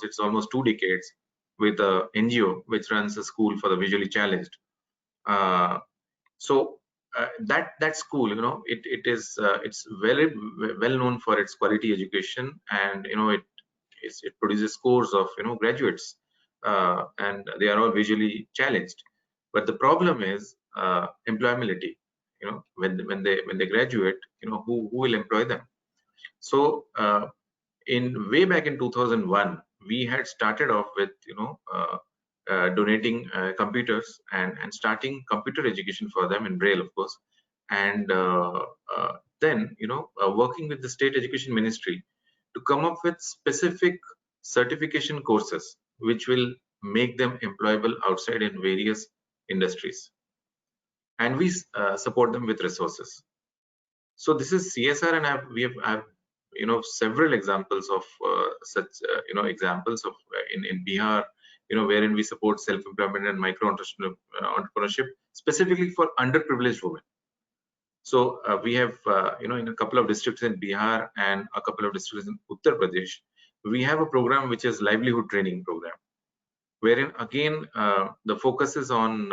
It's almost 2 decades with a NGO which runs a school for the visually challenged. So that school, it's very well known for its quality education, and it produces scores of graduates, and they are all visually challenged. But the problem is employability. When they graduate, who will employ them? So way back in 2001, we had started off with donating computers and starting computer education for them in Braille, of course, and then working with the state education ministry to come up with specific certification courses which will make them employable outside in various industries, and we support them with resources. So this is CSR, and we have several examples of such examples of in Bihar, wherein we support self-employment and micro entrepreneurship specifically for underprivileged women. So we have in a couple of districts in Bihar and a couple of districts in Uttar Pradesh, we have a program which is livelihood training program, wherein again the focus is on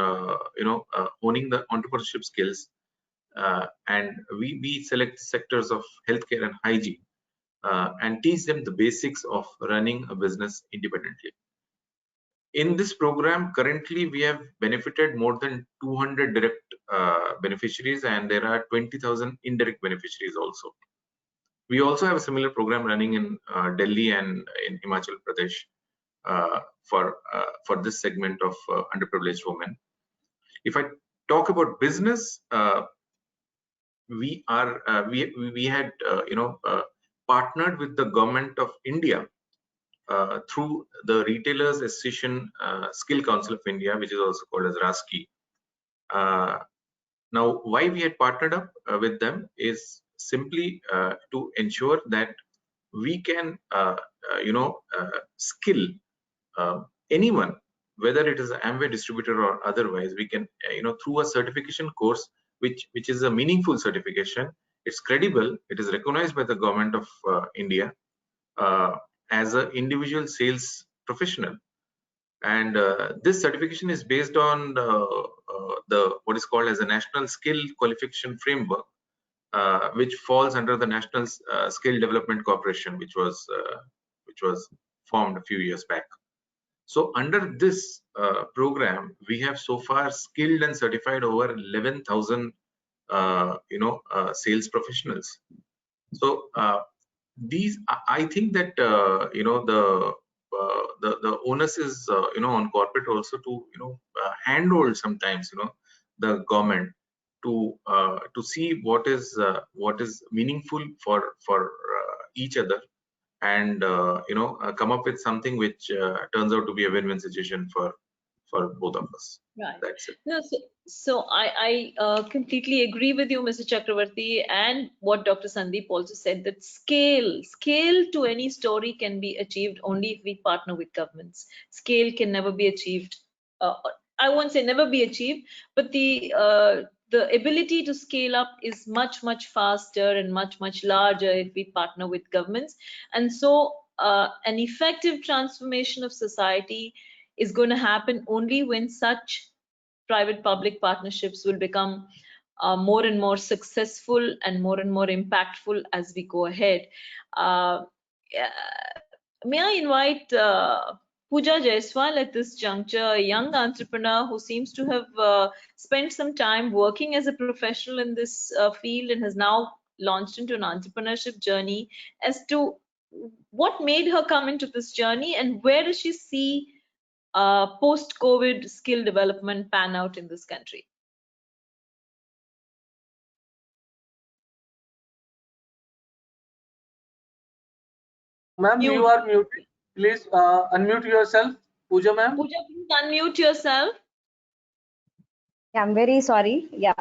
owning the entrepreneurship skills, and we select sectors of healthcare and hygiene, and teach them the basics of running a business independently. In this program, currently we have benefited more than 200 direct beneficiaries, and there are 20,000 indirect beneficiaries also. We also have a similar program running in Delhi and in Himachal Pradesh for this segment of underprivileged women. If I talk about business, we had partnered with the government of India through the Retailers Association Skill Council of India, which is also called as RASKI. Now, why we had partnered up with them is simply to ensure that we can skill anyone, whether it is an Amway distributor or otherwise. We can through a certification course which is a meaningful certification. It's credible, it is recognized by the government of India as an individual sales professional, and this certification is based on the what is called as a national skill qualification framework, which falls under the National Skill Development Corporation, which was formed a few years back. So under this program, we have so far skilled and certified over 11,000 sales professionals. So these, I think that the onus is on corporate also to handhold sometimes the government to see what is meaningful for each other, and come up with something which turns out to be a win-win situation for both of us. Right. That's it. No, so I completely agree with you, Mr. Chakravarti, and what Dr. Sandeep also said, that scale to any story can be achieved only if we partner with governments. Scale can never be achieved. I won't say never be achieved, but the ability to scale up is much faster and much larger if we partner with governments. And so an effective transformation of society is going to happen only when such private-public partnerships will become more and more successful and more impactful as we go ahead. May I invite Pooja Jaiswal at this juncture, a young entrepreneur who seems to have spent some time working as a professional in this field and has now launched into an entrepreneurship journey, as to what made her come into this journey and where does she see post-COVID skill development pan out in this country. Ma'am, you are muted. Please unmute yourself, Pooja ma'am. Pooja, please unmute yourself. Yeah, I'm very sorry. Yeah.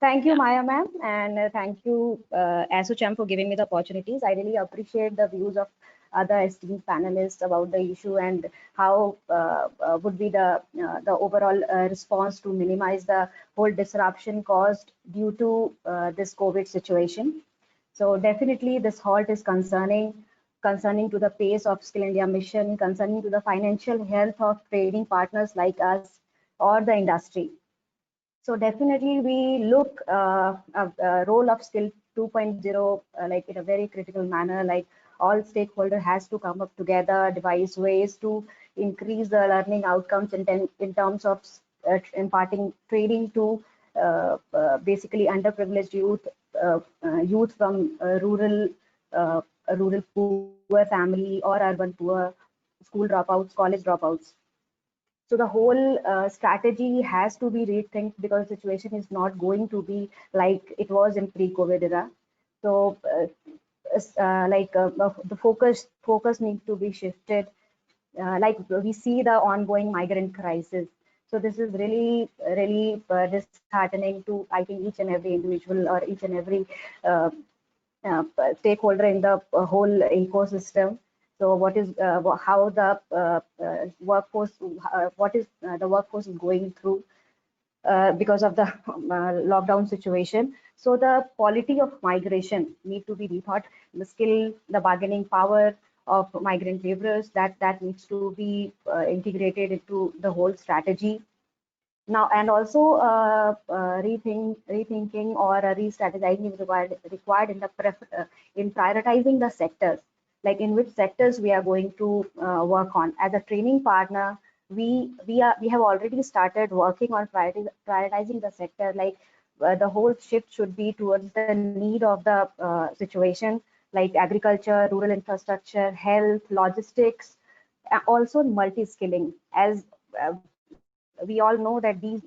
Thank you, Maya ma'am, and thank you, ASSOCHAM, for giving me the opportunities. I really appreciate the views of other esteemed panelists about the issue and how would be the overall response to minimize the whole disruption caused due to this COVID situation. So definitely this halt is concerning to the pace of Skill India mission, concerning to the financial health of trading partners like us or the industry. So definitely we look a role of Skill 2.0 like in a very critical manner, like all stakeholder has to come up together, devise ways to increase the learning outcomes in terms of imparting training to basically underprivileged youth from rural poor family or urban poor, school dropouts, college dropouts. So the whole strategy has to be rethink because the situation is not going to be like it was in pre-COVID era. So the focus needs to be shifted. Like we see the ongoing migrant crisis. So this is really disheartening to, I think, each and every individual or each and every uh, stakeholder in the whole ecosystem. So what is how the workforce, what is the workforce is going through because of the lockdown situation. So the quality of migration need to be rethought. The skill, the bargaining power of migrant laborers, that needs to be integrated into the whole strategy. Now, and also rethinking or re-strategizing is required in the in prioritizing the sectors, like in which sectors we are going to work on. As a training partner, we have already started working on prioritizing the sector. Like the whole shift should be towards the need of the situation, like agriculture, rural infrastructure, health, logistics, also multi-skilling. As we all know that these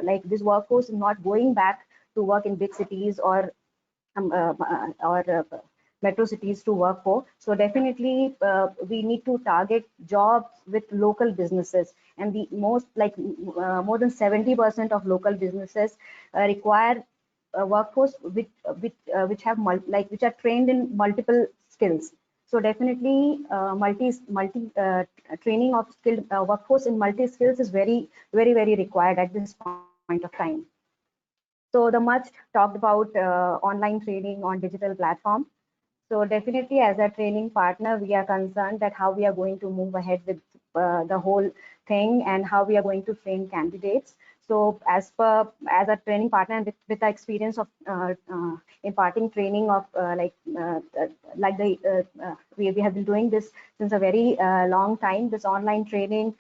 like this workforce is not going back to work in big cities or metro cities to work for. So definitely we need to target jobs with local businesses, and the most like more than 70% of local businesses require a workforce which have which are trained in multiple skills. So definitely multi training of skilled workforce in multi skills is very required at this point of time. So the much talked about online training on digital platform. So definitely as a training partner, we are concerned that how we are going to move ahead with the whole thing and how we are going to train candidates. So as a training partner and with the experience of imparting training of we have been doing this since a very long time. This online training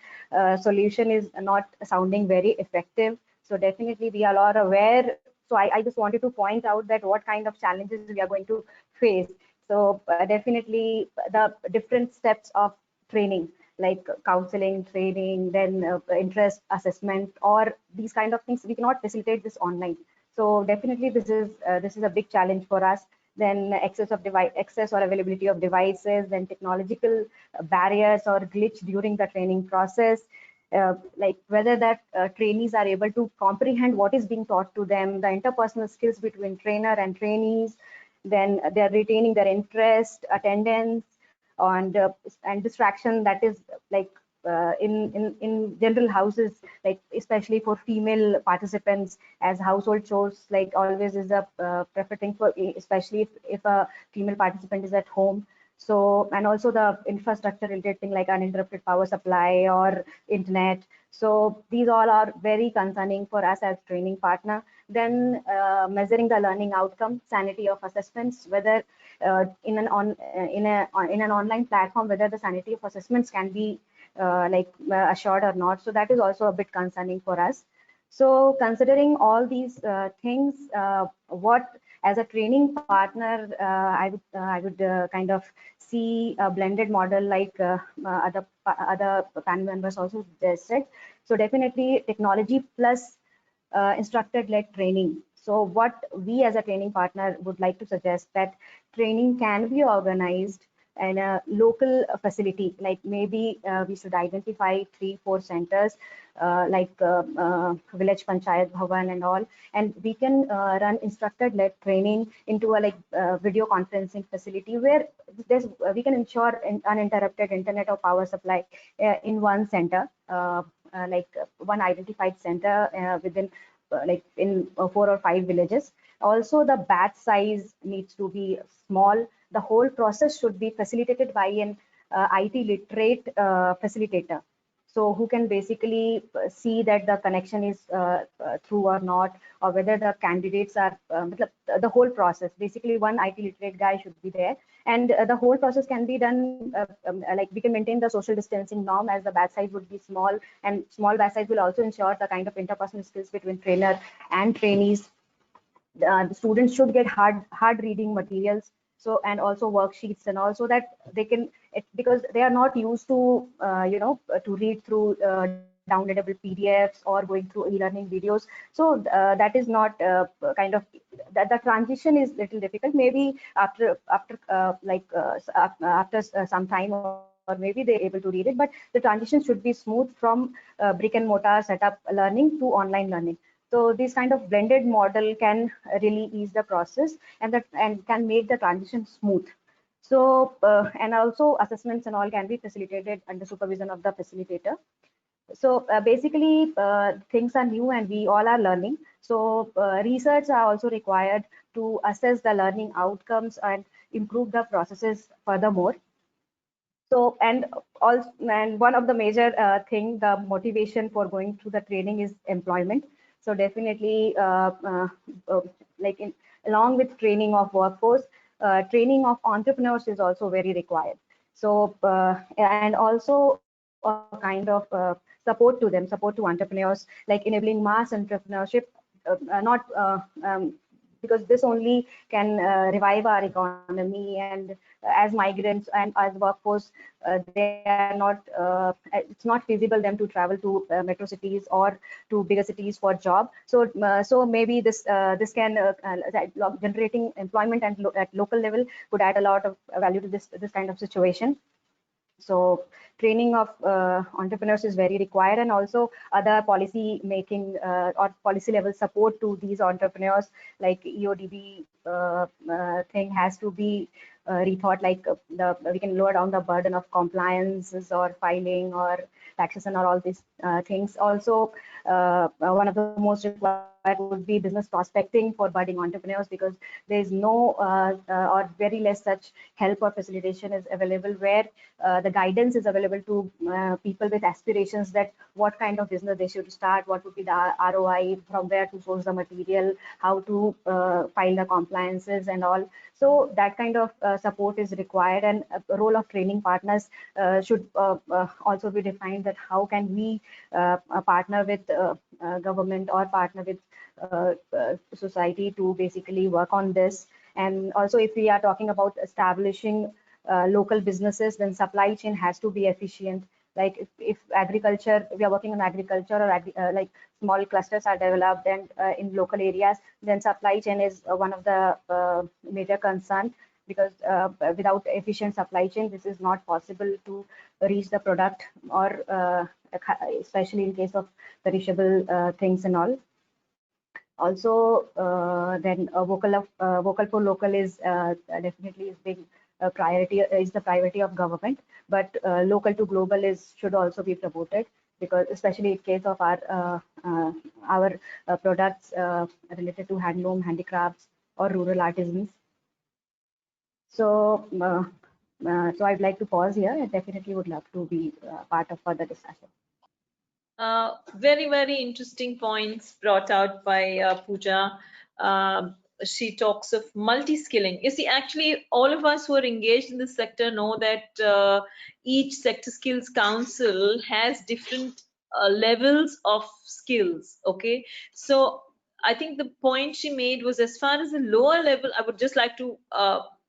solution is not sounding very effective. So definitely we are all aware. So I just wanted to point out that what kind of challenges we are going to face. So definitely the different steps of training, like counseling, training, then interest assessment, or these kind of things, we cannot facilitate this online. So definitely this is a big challenge for us. Then access or availability of devices, then technological barriers or glitch during the training process. Like whether that trainees are able to comprehend what is being taught to them, the interpersonal skills between trainer and trainees, then they're retaining their interest, attendance, and distraction. That is like in general houses, like especially for female participants, as household chores like always is a preferred thing for, especially if a female participant is at home. So, and also the infrastructure related thing like uninterrupted power supply or internet. So these all are very concerning for us as training partner. Then measuring the learning outcome, sanity of assessments, whether in an online platform, whether the sanity of assessments can be assured or not. So that is also a bit concerning for us. So considering all these things, what as a training partner, I would kind of see a blended model like other panel members also said. So definitely technology plus instructor-led training. So what we as a training partner would like to suggest that training can be organized in a local facility, like maybe we should identify 3-4 centers village panchayat bhavan and all, and we can run instructor-led training into a video conferencing facility where we can ensure uninterrupted internet or power supply in one center, one identified center within in 4 or 5 villages. Also, the batch size needs to be small. The whole process should be facilitated by an IT literate facilitator. So who can basically see that the connection is through or not, or whether the candidates are, the whole process. Basically, one IT literate guy should be there, and the whole process can be done, we can maintain the social distancing norm, as the batch size would be small, and small batch size will also ensure the kind of interpersonal skills between trainer and trainees. The students should get hard reading materials, so, and also worksheets and all, so that they can, because they are not used to to read through downloadable PDFs or going through e-learning videos. So that is not kind of, that the transition is little difficult. Maybe after some time, or maybe they're able to read it, but the transition should be smooth from brick and mortar setup learning to online learning. So this kind of blended model can really ease the process, and can make the transition smooth. So and also assessments and all can be facilitated under supervision of the facilitator. So basically things are new and we all are learning. So research are also required to assess the learning outcomes and improve the processes furthermore. So, and one of the major thing, the motivation for going through the training is employment. So definitely, along with training of workforce, training of entrepreneurs is also very required. So, and also a kind of support to entrepreneurs, like enabling mass entrepreneurship, not because this only can revive our economy, and as migrants and as workforce, they are not, it's not feasible them to travel to metro cities or to bigger cities for job. So so maybe this can generating employment and at local level could add a lot of value to this kind of situation. So training of entrepreneurs is very required, and also other policy making or policy level support to these entrepreneurs, like EODB thing has to be rethought, like we can lower down the burden of compliances or filing or taxation or all these things. Also, one of the most required would be business prospecting for budding entrepreneurs, because there is no or very less such help or facilitation is available, where the guidance is available to people with aspirations, that what kind of business they should start, what would be the ROI, from where to source the material, how to file the compliances and all. So that kind of support is required, and a role of training partners should also be defined, that how can we partner with government or partner with society to basically work on this. And also, if we are talking about establishing local businesses, then supply chain has to be efficient. Like if agriculture, we are working on agriculture, or like small clusters are developed and in local areas, then supply chain is one of the major concern, because without efficient supply chain, this is not possible to reach the product, or especially in case of perishable things and all. Also, then vocal for local is definitely is big priority, is the priority of government, but local to global should also be promoted, because especially in case of our products related to handloom, handicrafts, or rural artisans. So, so I'd like to pause here. I definitely would love to be part of further discussion. Very, very interesting points brought out by Pooja. She talks of multi-skilling. You see, actually, all of us who are engaged in this sector know that each sector skills council has different levels of skills. Okay, so I think the point she made was, as far as the lower level, I would just like to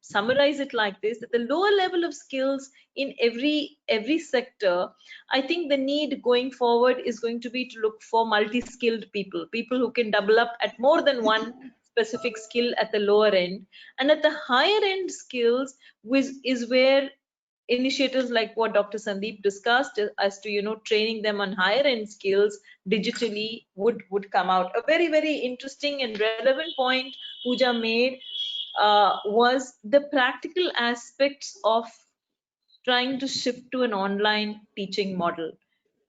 summarize it like this, that the lower level of skills in every sector, I think the need going forward is going to be to look for multi-skilled people who can double up at more than one specific skill at the lower end, and at the higher end skills is where initiatives like what Dr. Sandeep discussed as to, training them on higher end skills digitally would come out. A very, very interesting and relevant point Pooja made was the practical aspects of trying to shift to an online teaching model.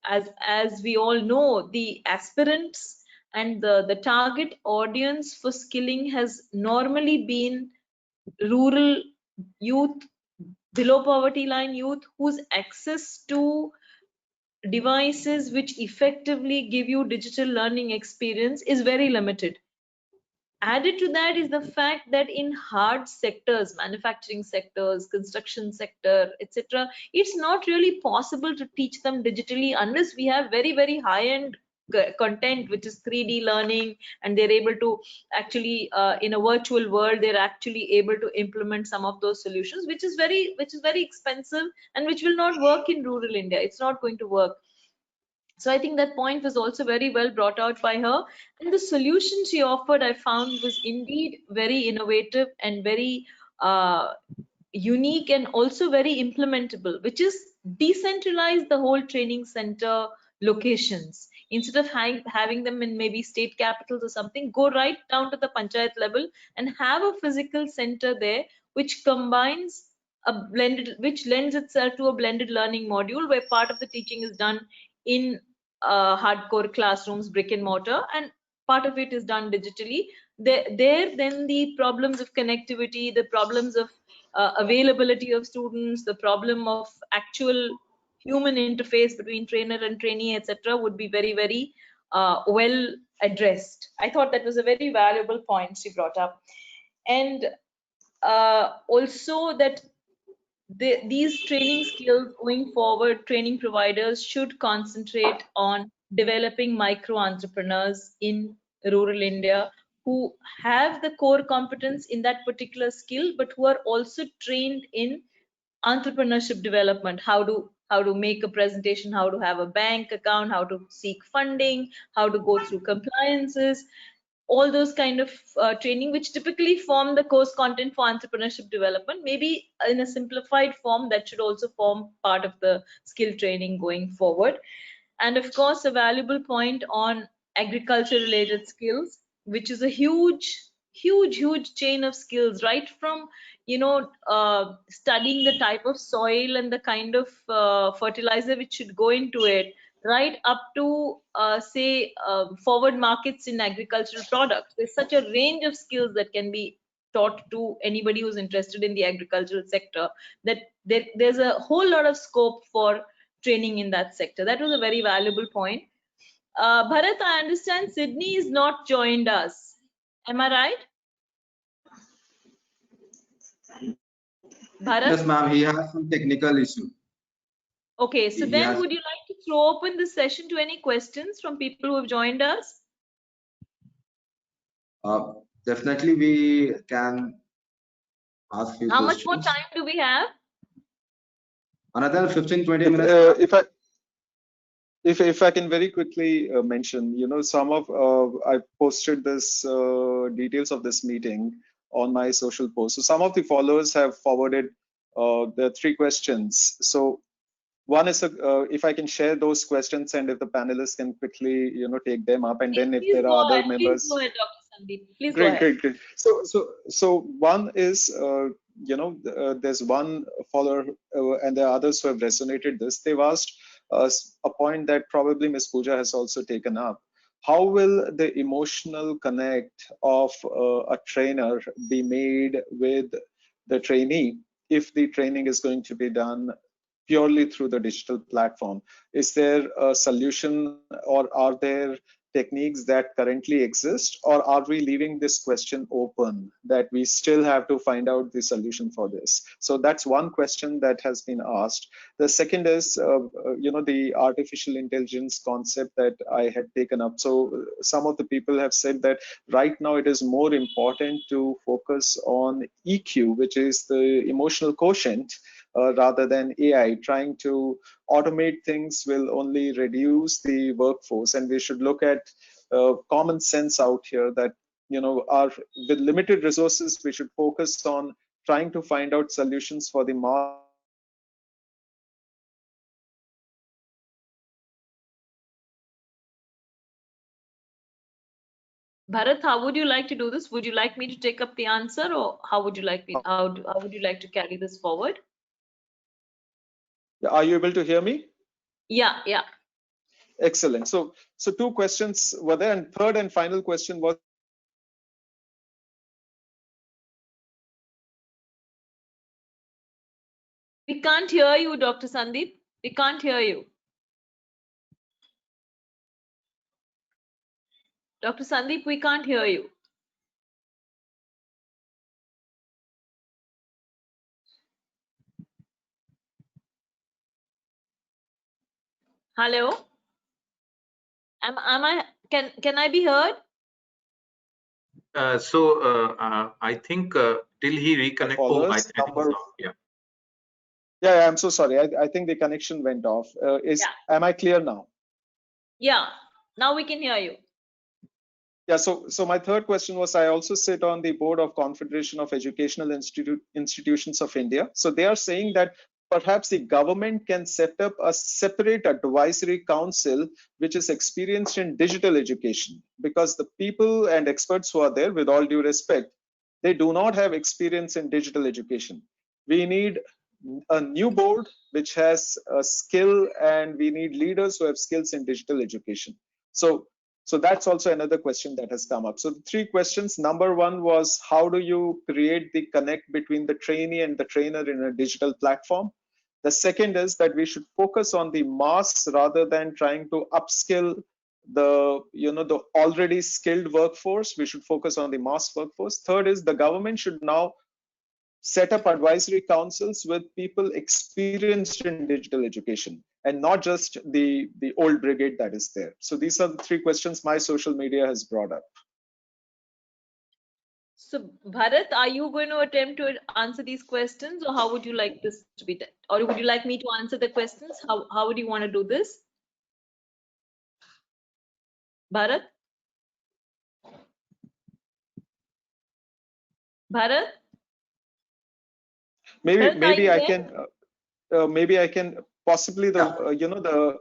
As we all know, the aspirants and the target audience for skilling has normally been rural youth, below poverty line youth, whose access to devices which effectively give you digital learning experience is very limited. Added to that is the fact that in hard sectors, manufacturing sectors, construction sector, etc., it's not really possible to teach them digitally unless we have very, very high-end content which is 3D learning, and they're able to actually in a virtual world they're actually able to implement some of those solutions, which is very expensive and which will not work in rural India. It's not going to work. So I think that point was also very well brought out by her, and the solution she offered I found was indeed very innovative and very unique and also very implementable, which is decentralize the whole training center locations. Instead of having them in maybe state capitals or something, go right down to the panchayat level and have a physical center there which combines which lends itself to a blended learning module where part of the teaching is done in hardcore classrooms, brick and mortar, and part of it is done digitally. There then the problems of connectivity, the problems of availability of students, the problem of actual human interface between trainer and trainee, etc., would be very, very well addressed. I thought that was a very valuable point she brought up. And also that these training skills going forward, training providers should concentrate on developing micro entrepreneurs in rural India who have the core competence in that particular skill, but who are also trained in entrepreneurship development, how to make a presentation, how to have a bank account, how to seek funding, how to go through compliances, all those kind of training which typically form the course content for entrepreneurship development. Maybe in a simplified form that should also form part of the skill training going forward. And of course a valuable point on agriculture related skills, which is a huge chain of skills, right from studying the type of soil and the kind of fertilizer which should go into it, right up to say forward markets in agricultural products. There's such a range of skills that can be taught to anybody who's interested in the agricultural sector, that there's a whole lot of scope for training in that sector. That was a very valuable point. Bharat, I understand Sydney is not joined us. Am I right? Bharat? Yes, ma'am. He has some technical issue. Okay, so then would you like to throw open the session to any questions from people who have joined us? Definitely, we can ask few How questions. much more time do we have? Another 15-20 minutes. If I can very quickly mention, some of I posted this details of this meeting on my social post. So some of the followers have forwarded the 3 questions. So one is if I can share those questions, and if the panelists can quickly take them up, and then if there are other members. Please go ahead, Dr. Sandeep. Please Great, go ahead. great. So one is there's one follower and there are others who have resonated this. They've asked a point that probably Ms. Pooja has also taken up. How will the emotional connect of a trainer be made with the trainee if the training is going to be done purely through the digital platform? Is there a solution, or are there techniques that currently exist, or are we leaving this question open that we still have to find out the solution for this? So that's one question that has been asked. The second is the artificial intelligence concept that I had taken up. So some of the people have said that right now it is more important to focus on EQ, which is the emotional quotient, rather than AI. Trying to automate things will only reduce the workforce, and we should look at common sense out here that with limited resources we should focus on trying to find out solutions for the Bharat, how would you like to do this? Would you like me to take up the answer, or how would you like me? How would you like to carry this forward? Are you able to hear me? Yeah, yeah. Excellent. So two questions were there, and third and final question was, We can't hear you, Dr. Sandeep. We can't hear you. Dr. Sandeep, we can't hear you. Hello? Can I be heard? I think till he reconnect, callers, I think so. Yeah. Yeah, I'm so sorry. I think the connection went off. Am I clear now? Yeah, now we can hear you. Yeah, so my third question was, I also sit on the board of Confederation of Educational Institutions of India. So they are saying that perhaps the government can set up a separate advisory council which is experienced in digital education, because the people and experts who are there, with all due respect, they do not have experience in digital education. We need a new board which has a skill, and we need leaders who have skills in digital education. So that's also another question that has come up. So the three questions. Number one was, how do you create the connect between the trainee and the trainer in a digital platform? The second is that we should focus on the mass rather than trying to upskill the already skilled workforce. We should focus on the mass workforce. Third is the government should now set up advisory councils with people experienced in digital education, and not just the old brigade that is there. So these are the three questions my social media has brought up. So Bharat, are you going to attempt to answer these questions, or how would you like this to be done? Or would you like me to answer the questions? How would you want to do this? Bharat? Bharat? Maybe I can possibly the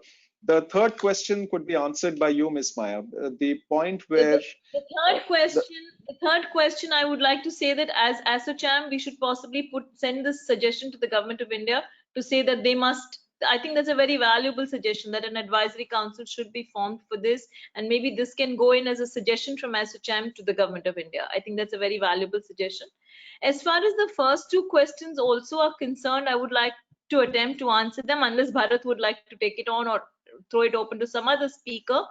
third question could be answered by you, Ms. Maya. The point where the third question, I would like to say that as ASSOCHAM, we should possibly send this suggestion to the government of India to say that they must. I think that's a very valuable suggestion, that an advisory council should be formed for this, and maybe this can go in as a suggestion from ASSOCHAM to the government of India. I think that's a very valuable suggestion. As far as the first two questions also are concerned, I would like to attempt to answer them, unless Bharat would like to take it on or throw it open to some other speaker.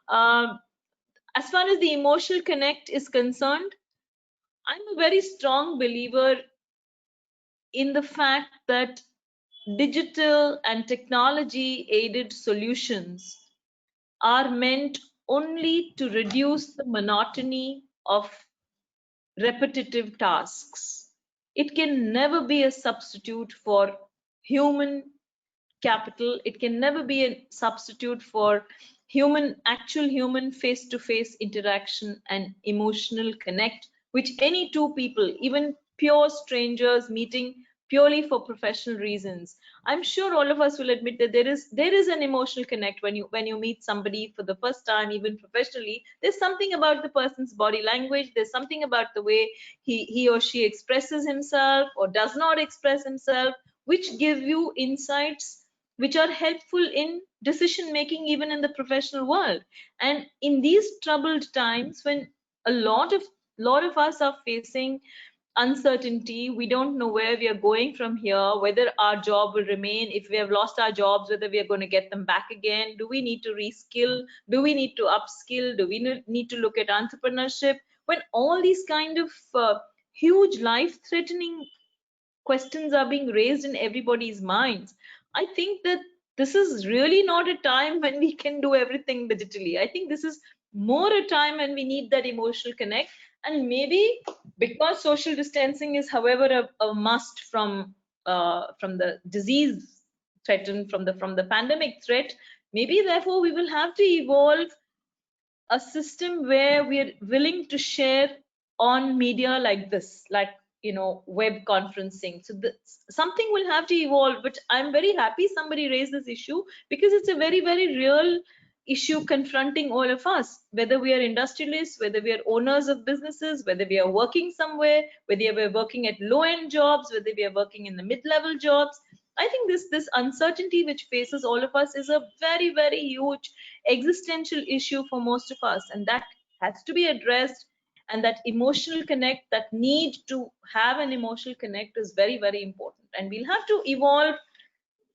As far as the emotional connect is concerned, I'm a very strong believer in the fact that digital and technology aided solutions are meant only to reduce the monotony of repetitive tasks. It can never be a substitute for human capital. It can never be a substitute for actual human face-to-face interaction and emotional connect, which any two people, even pure strangers meeting purely for professional reasons. I'm sure all of us will admit that there is an emotional connect when you meet somebody for the first time, even professionally. There's something about the person's body language. There's something about the way he or she expresses himself or does not express himself, which give you insights which are helpful in decision making, even in the professional world. And in these troubled times, when a lot of us are facing uncertainty, we don't know where we are going from here, whether our job will remain, if we have lost our jobs, whether we are going to get them back again, do we need to reskill, do we need to upskill, do we need to look at entrepreneurship, when all these kind of huge life threatening questions are being raised in everybody's minds. I think that this is really not a time when we can do everything digitally. I think this is more a time when we need that emotional connect. And maybe because social distancing is, however, a must from the disease threatened, from the pandemic threat, maybe therefore we will have to evolve a system where we're willing to share on media like this, like web conferencing. So something will have to evolve, but I'm very happy somebody raised this issue, because it's a very, very real issue confronting all of us, whether we are industrialists, whether we are owners of businesses, whether we are working somewhere, whether we are working at low-end jobs, whether we are working in the mid-level jobs. I think this uncertainty which faces all of us is a very, very huge existential issue for most of us, and that has to be addressed. And that emotional connect, that need to have an emotional connect, is very, very important. And we'll have to evolve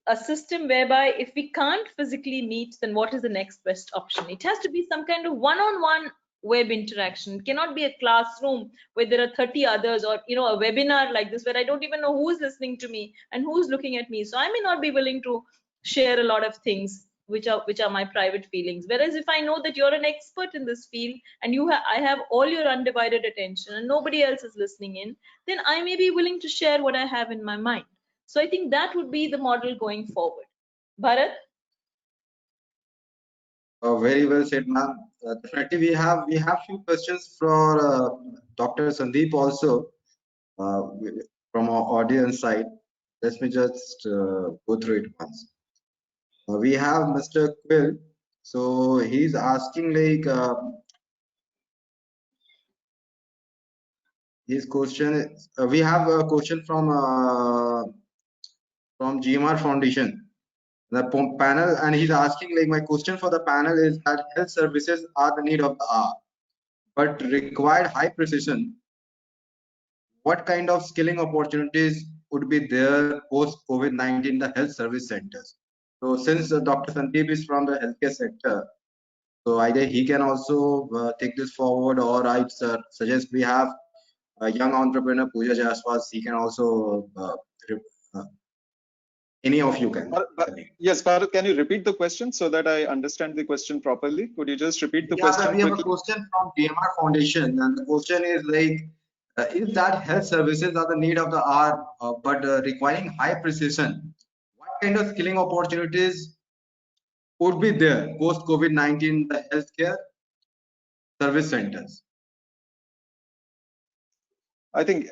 a system whereby if we can't physically meet, then what is the next best option? It has to be some kind of one-on-one web interaction. It cannot be a classroom where there are 30 others, or a webinar like this where I don't even know who's listening to me and who's looking at me. So I may not be willing to share a lot of things which are my private feelings. Whereas if I know that you're an expert in this field and I have all your undivided attention and nobody else is listening in, then I may be willing to share what I have in my mind. So I think that would be the model going forward. Bharat? Very well said, ma'am. Definitely, we have few questions for Dr. Sandeep also uh, from our audience side. Let me just go through it once. We have Mr. Quill. So he's asking like his question. We have a question from GMR Foundation, the panel, and he's asking like, my question for the panel is that health services are the need of the hour, but required high precision. What kind of skilling opportunities would be there post COVID-19 in the health service centers? So since Dr. Sandeep is from the healthcare sector, so either he can also take this forward, or I suggest we have a young entrepreneur, Pooja Jaswal. He can also, uh, any of you can. Yes, Bharat, can you repeat the question so that I understand the question properly? Could you just repeat the question We have quickly? a question from GMR Foundation, and the question is like, is that health services are the need of the hour, but requiring high precision? What kind of skilling opportunities would be there post COVID-19 the healthcare service centers? I think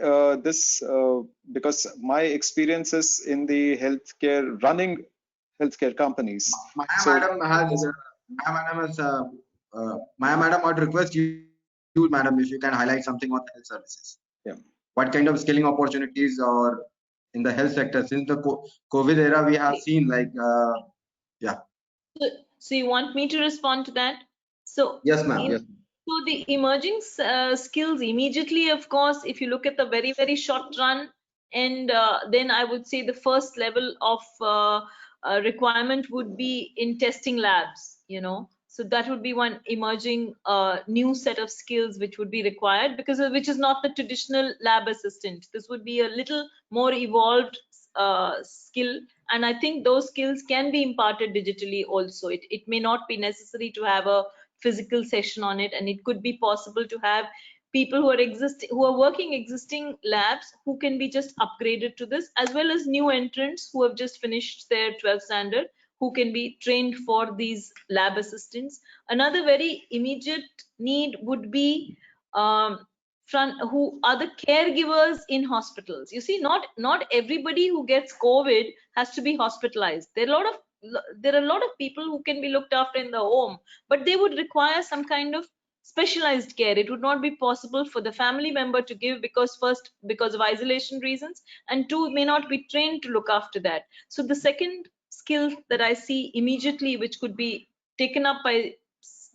because my experiences in the running healthcare companies. Maya madam, I'd request you, madam, if you can highlight something on the health services. Yeah. What kind of skilling opportunities or in the health sector since the COVID era we have seen like, yeah. So you want me to respond to that? So yes, ma'am. Yes. So the emerging skills immediately, of course, if you look at the very, very short run, and then I would say the first level of requirement would be in testing labs, So that would be one emerging new set of skills which would be required, because which is not the traditional lab assistant. This would be a little more evolved skill, and I think those skills can be imparted digitally also. It may not be necessary to have a physical session on it, and it could be possible to have people who are working existing labs who can be just upgraded to this, as well as new entrants who have just finished their 12th standard, who can be trained for these lab assistants. Another very immediate need would be who are the caregivers in hospitals. You see, not everybody who gets COVID has to be hospitalized. There are a lot of people who can be looked after in the home, but they would require some kind of specialized care. It would not be possible for the family member to give, because of isolation reasons, and two, may not be trained to look after that. So the second skill that I see immediately, which could be taken up by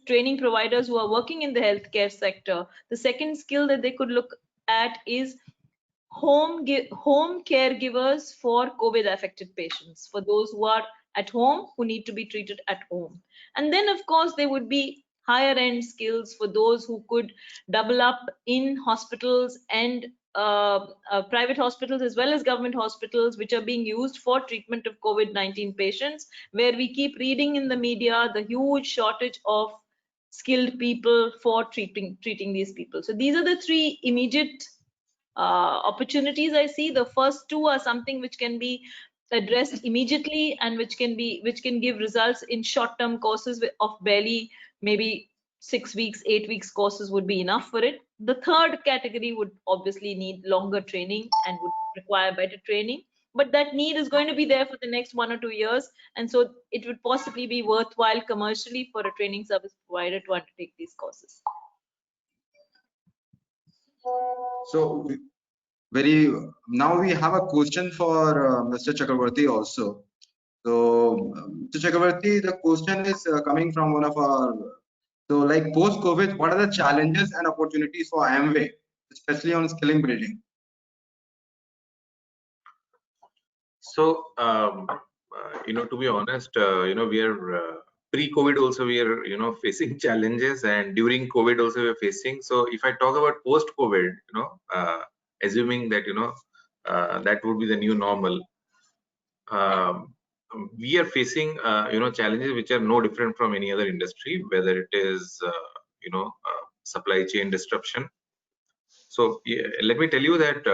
training providers who are working in the healthcare sector, the second skill that they could look at is home caregivers for COVID affected patients, for those who are at home, who need to be treated at home. And then of course there would be higher end skills for those who could double up in hospitals and private hospitals as well as government hospitals, which are being used for treatment of COVID-19 patients, where we keep reading in the media the huge shortage of skilled people for treating these people. So these are the three immediate opportunities I see. The first two are something which can be addressed immediately, and which can give results in short-term courses of barely maybe 6 weeks, 8 weeks courses would be enough for it. The third category would obviously need longer training and would require better training. but that need is going to be there for the next 1 or 2 years, and so it would possibly be worthwhile commercially for a training service provider to undertake these courses. So now we have a question for Mr. Chakravarti also. So Mr. Chakravarti, the question is coming from one of our, so like post-COVID, what are the challenges and opportunities for Amway, especially on skilling building? So, to be honest, we are pre-COVID also we are, facing challenges, and during COVID also we are facing. So, if I talk about post-COVID, assuming that that would be the new normal, we are facing challenges which are no different from any other industry, whether it is supply chain disruption. So, yeah, let me tell you that.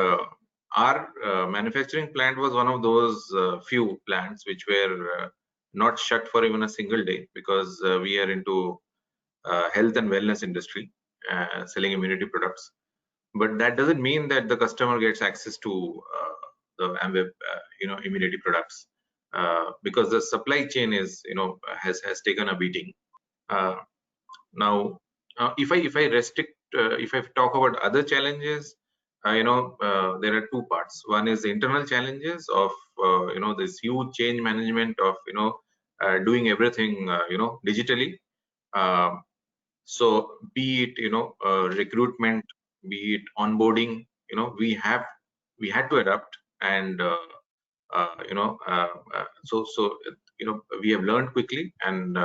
Our manufacturing plant was one of those few plants which were not shut for even a single day, because we are into health and wellness industry, selling immunity products. But that doesn't mean that the customer gets access to the Amway, immunity products, because the supply chain is, has taken a beating. Now, if I restrict, if I talk about other challenges, there are two parts. One is the internal challenges of this huge change management of doing everything digitally. So be it recruitment, be it onboarding, we had to adapt, and we have learned quickly, and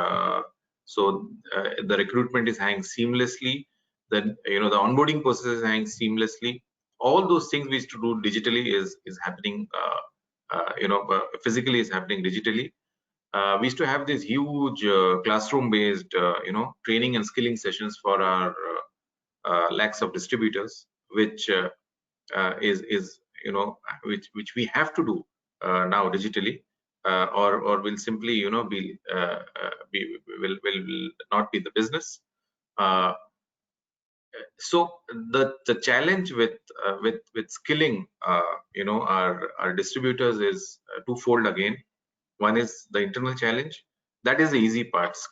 so the recruitment is happening seamlessly. Then the onboarding process is happening seamlessly. All those things we used to do digitally is happening, physically is happening digitally. We used to have these huge classroom-based, training and skilling sessions for our lakhs of distributors, which is which we have to do now digitally, or will simply will not be the business. So the challenge with skilling our distributors is twofold again. One is the internal challenge. That is the easy parts,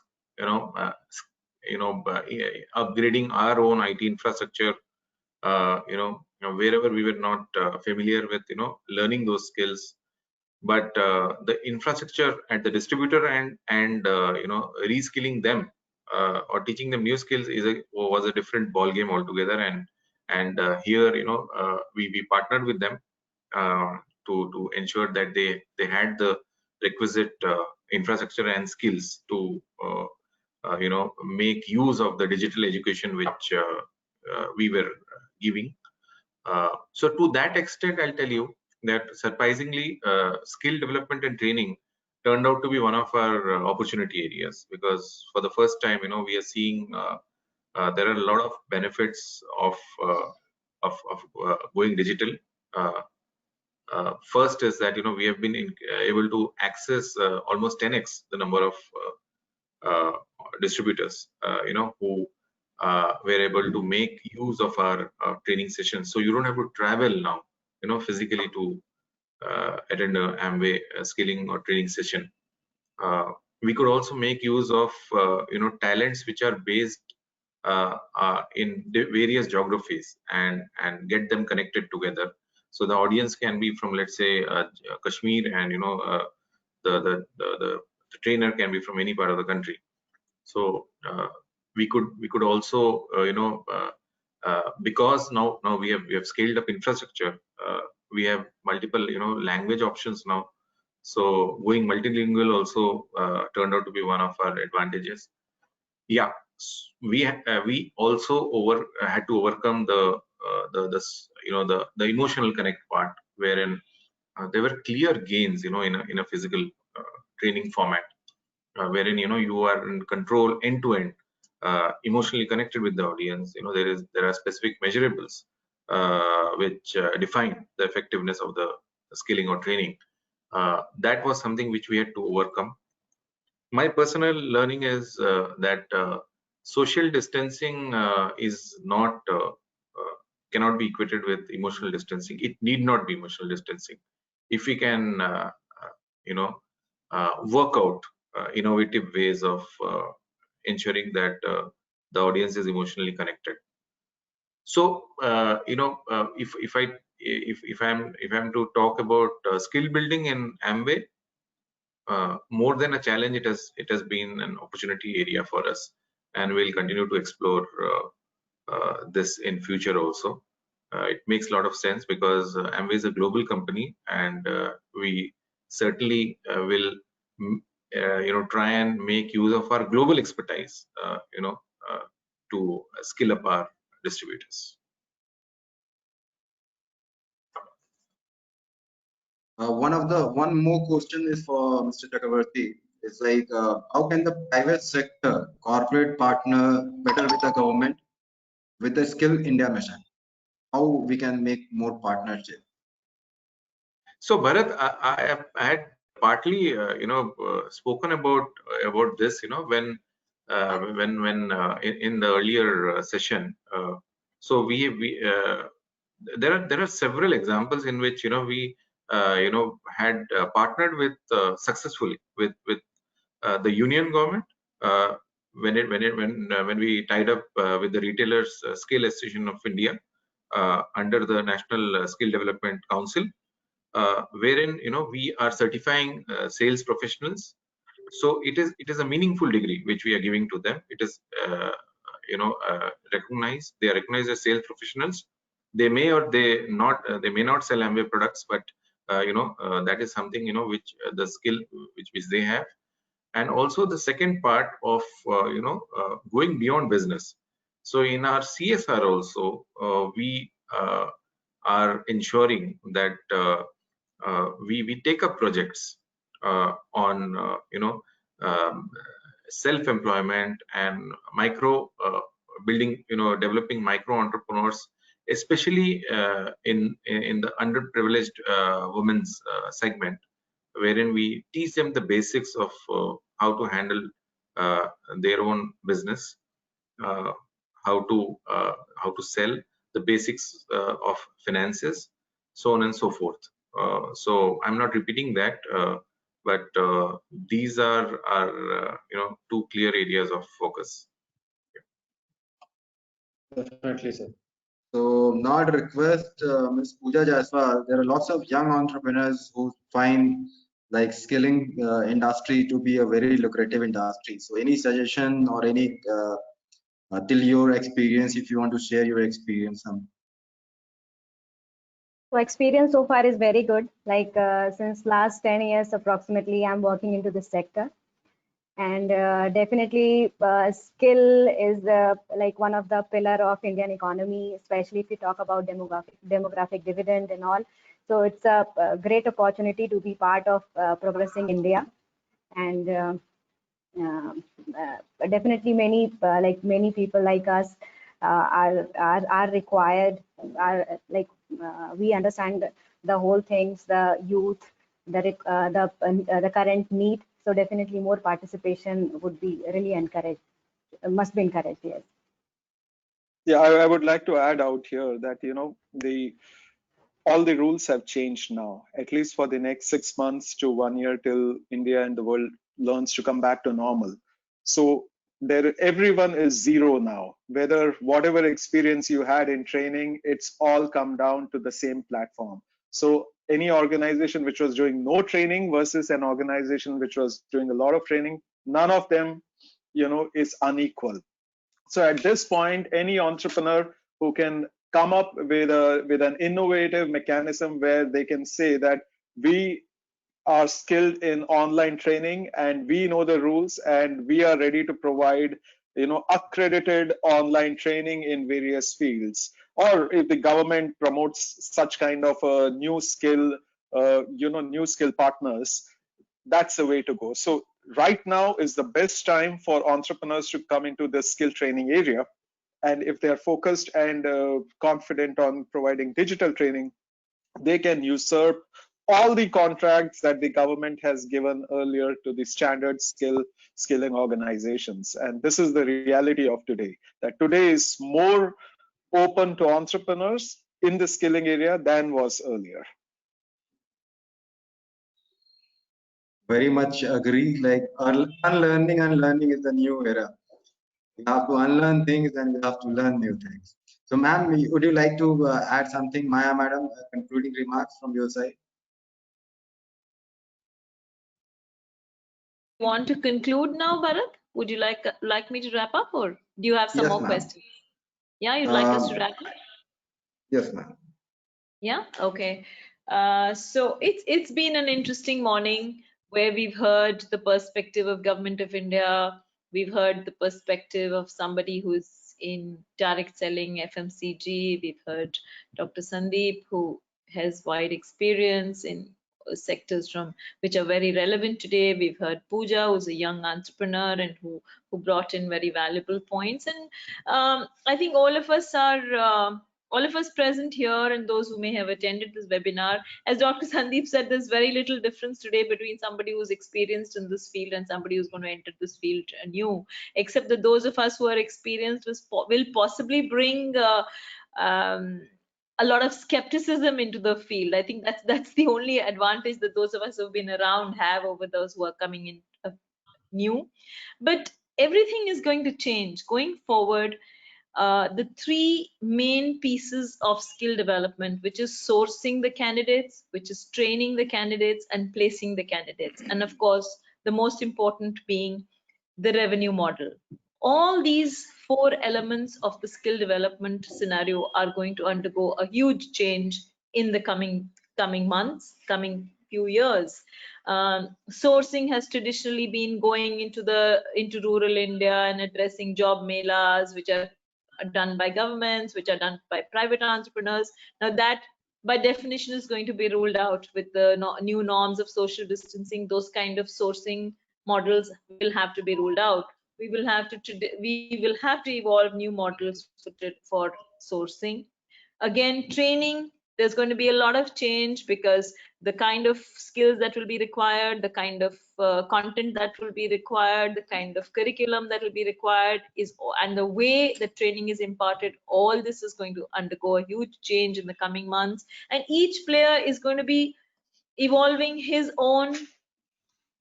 upgrading our own IT infrastructure, wherever we were not familiar with learning those skills. But the infrastructure at the distributor and reskilling them or teaching them new skills was a different ball game altogether. And here we partnered with them to ensure that they had the requisite infrastructure and skills to make use of the digital education which we were giving. So to that extent, I'll tell you that surprisingly, skill development and training turned out to be one of our opportunity areas, because for the first time, we are seeing there are a lot of benefits of going digital. First is that we have been able to access almost 10x the number of distributors, who were able to make use of our training sessions. So you don't have to travel now, physically to attend a Amway skilling or training session. We could also make use of talents which are based in various geographies and get them connected together. So the audience can be from, let's say, Kashmir, and the trainer can be from any part of the country. So we could also because now we have scaled up infrastructure. We have multiple language options now. So going multilingual also turned out to be one of our advantages. Yeah, we also had to overcome the emotional connect part, wherein there were clear gains in a physical training format, wherein you are in control end to end, emotionally connected with the audience. There are specific measurables which define the effectiveness of the skilling or training. That was something which we had to overcome. My personal learning is that social distancing is not cannot be equated with emotional distancing. It need not be emotional distancing. if we can, you know, work out innovative ways of ensuring that the audience is emotionally connected. So, if I'm to talk about skill building in Amway, more than a challenge, it has been an opportunity area for us, and we'll continue to explore this in future also. It makes a lot of sense because Amway is a global company, and we certainly will, try and make use of our global expertise, to skill up our distributors. One more question is for Mr. Chakravarti. It's like, how can the private sector corporate partner better with the government with the Skill India mission? How we can make more partnership? So Bharat, I had partly, spoken about this, when in the earlier session. So there are several examples in which we had partnered with successfully with the union government, when we tied up with the Retailers Skill Association of India under the National Skill Development Council, wherein we are certifying sales professionals. So it is a meaningful degree which we are giving to them. It is recognized. They are recognized as sales professionals. They may or they may not sell Amway products, but that is something which the skill which they have. And also the second part of going beyond business. So in our CSR also, we are ensuring that we take up projects on self-employment and micro building, developing micro entrepreneurs, especially in the underprivileged women's segment, wherein we teach them the basics of how to handle their own business, how to sell, the basics of finances, so on and so forth. So I'm not repeating that, but these are two clear areas of focus. Definitely, sir. So now I'd request Ms. Pooja Jaiswal. There are lots of young entrepreneurs who find like skilling industry to be a very lucrative industry. So any suggestion or any till your experience, if you want to share your experience? So experience so far is very good. Like since last 10 years approximately, I'm working into this sector. And definitely skill is like one of the pillar of Indian economy, especially if we talk about demographic dividend and all. So it's a great opportunity to be part of progressing India. And definitely many people like us are required, we understand the whole things, the youth, the current need. So definitely more participation would be really encouraged, must be encouraged. Yes. Yeah, I would like to add out here that all the rules have changed now, at least for the next 6 months to 1 year, till India and the world learns to come back to normal. So everyone is zero now. Whatever experience you had in training, it's all come down to the same platform. So any organization which was doing no training versus an organization which was doing a lot of training, none of them is unequal. So at this point, any entrepreneur who can come up with an innovative mechanism where they can say that we are skilled in online training and we know the rules and we are ready to provide accredited online training in various fields, or if the government promotes such kind of a new skill partners, that's the way to go. So right now is the best time for entrepreneurs to come into the skill training area. And if they're focused and confident on providing digital training, they can usurp all the contracts that the government has given earlier to the standard skilling organizations. And this is the reality of today, that today is more open to entrepreneurs in the skilling area than was earlier. Very much agree. Like unlearning and learning is the new era. You have to unlearn things and you have to learn new things. So, ma'am, would you like to add something, Maya, madam, concluding remarks from your side? Want to conclude now, Bharat? Would you like me to wrap up, or do you have some Yes, more ma'am. questions? Yeah, you'd like us to wrap up? Yes, ma'am. Yeah, okay. So it's been an interesting morning where we've heard the perspective of Government of India. We've heard the perspective of somebody who's in direct selling FMCG. We've heard Dr. Sandeep, who has wide experience in sectors from which are very relevant today. We've heard Pooja, who's a young entrepreneur and who brought in very valuable points. And I think all of us present here and those who may have attended this webinar, as Dr. Sandeep said, there's very little difference today between somebody who's experienced in this field and somebody who's going to enter this field anew, except that those of us who are experienced will possibly bring a lot of skepticism into the field. I think that's the only advantage that those of us who've been around have over those who are coming in new. But everything is going to change going forward. The three main pieces of skill development, which is sourcing the candidates, which is training the candidates, and placing the candidates, and of course the most important being the revenue model. All these four elements of the skill development scenario are going to undergo a huge change in the coming months, coming few years. Sourcing has traditionally been going into rural India and addressing job melas, which are done by governments, which are done by private entrepreneurs. Now that by definition is going to be ruled out with the new norms of social distancing. Those kind of sourcing models will have to be ruled out. We will have to evolve new models for sourcing. Again, training, there's going to be a lot of change because the kind of skills that will be required, the kind of content that will be required, the kind of curriculum that will be required and the way the training is imparted, all this is going to undergo a huge change in the coming months. And each player is going to be evolving his own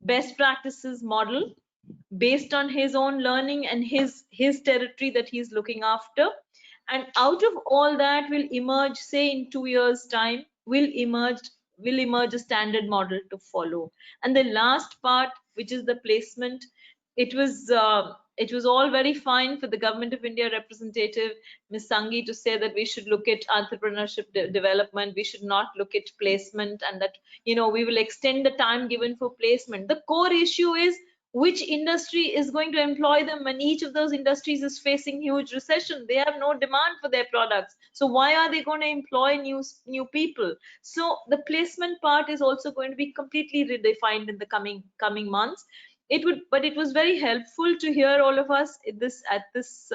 best practices model based on his own learning and his territory that he's looking after. And out of all that will emerge, say in 2 years time, will emerge a standard model to follow. And the last part, which is the placement, it was all very fine for the Government of India representative Ms. Sangi to say that we should look at entrepreneurship development, we should not look at placement, and that we will extend the time given for placement. The core issue is which industry is going to employ them when each of those industries is facing huge recession. They have no demand for their products, so why are they going to employ new people? So the placement part is also going to be completely redefined in the coming months. It was very helpful to hear all of us at this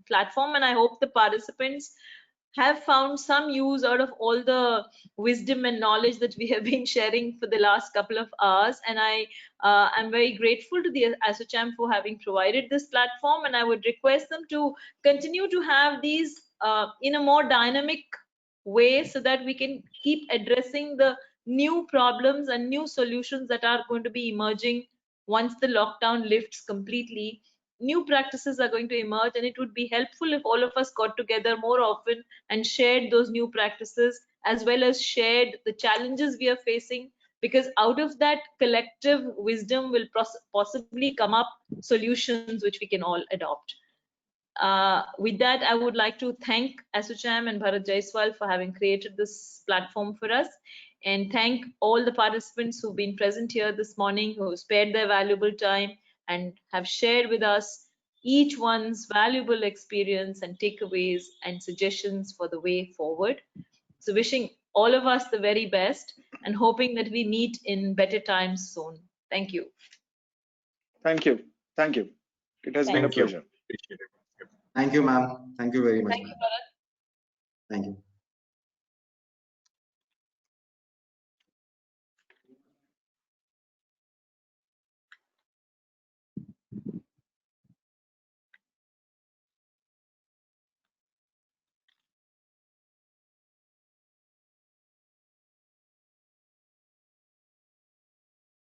platform, and I hope the participants have found some use out of all the wisdom and knowledge that we have been sharing for the last couple of hours. And I am very grateful to the ASSOCHAM for having provided this platform, and I would request them to continue to have these in a more dynamic way so that we can keep addressing the new problems and new solutions that are going to be emerging once the lockdown lifts completely. New practices are going to emerge, and it would be helpful if all of us got together more often and shared those new practices, as well as shared the challenges we are facing, because out of that collective wisdom will possibly come up solutions which we can all adopt. With that, I would like to thank ASSOCHAM and Bharat Jaiswal for having created this platform for us, and thank all the participants who've been present here this morning, who spared their valuable time and have shared with us each one's valuable experience and takeaways and suggestions for the way forward. So wishing all of us the very best and hoping that we meet in better times soon. Thank you. Thank you. Thank you. It has been a pleasure. Appreciate it. Thank you, ma'am. Thank you very much, Thank you, ma'am. Bharat. Thank you.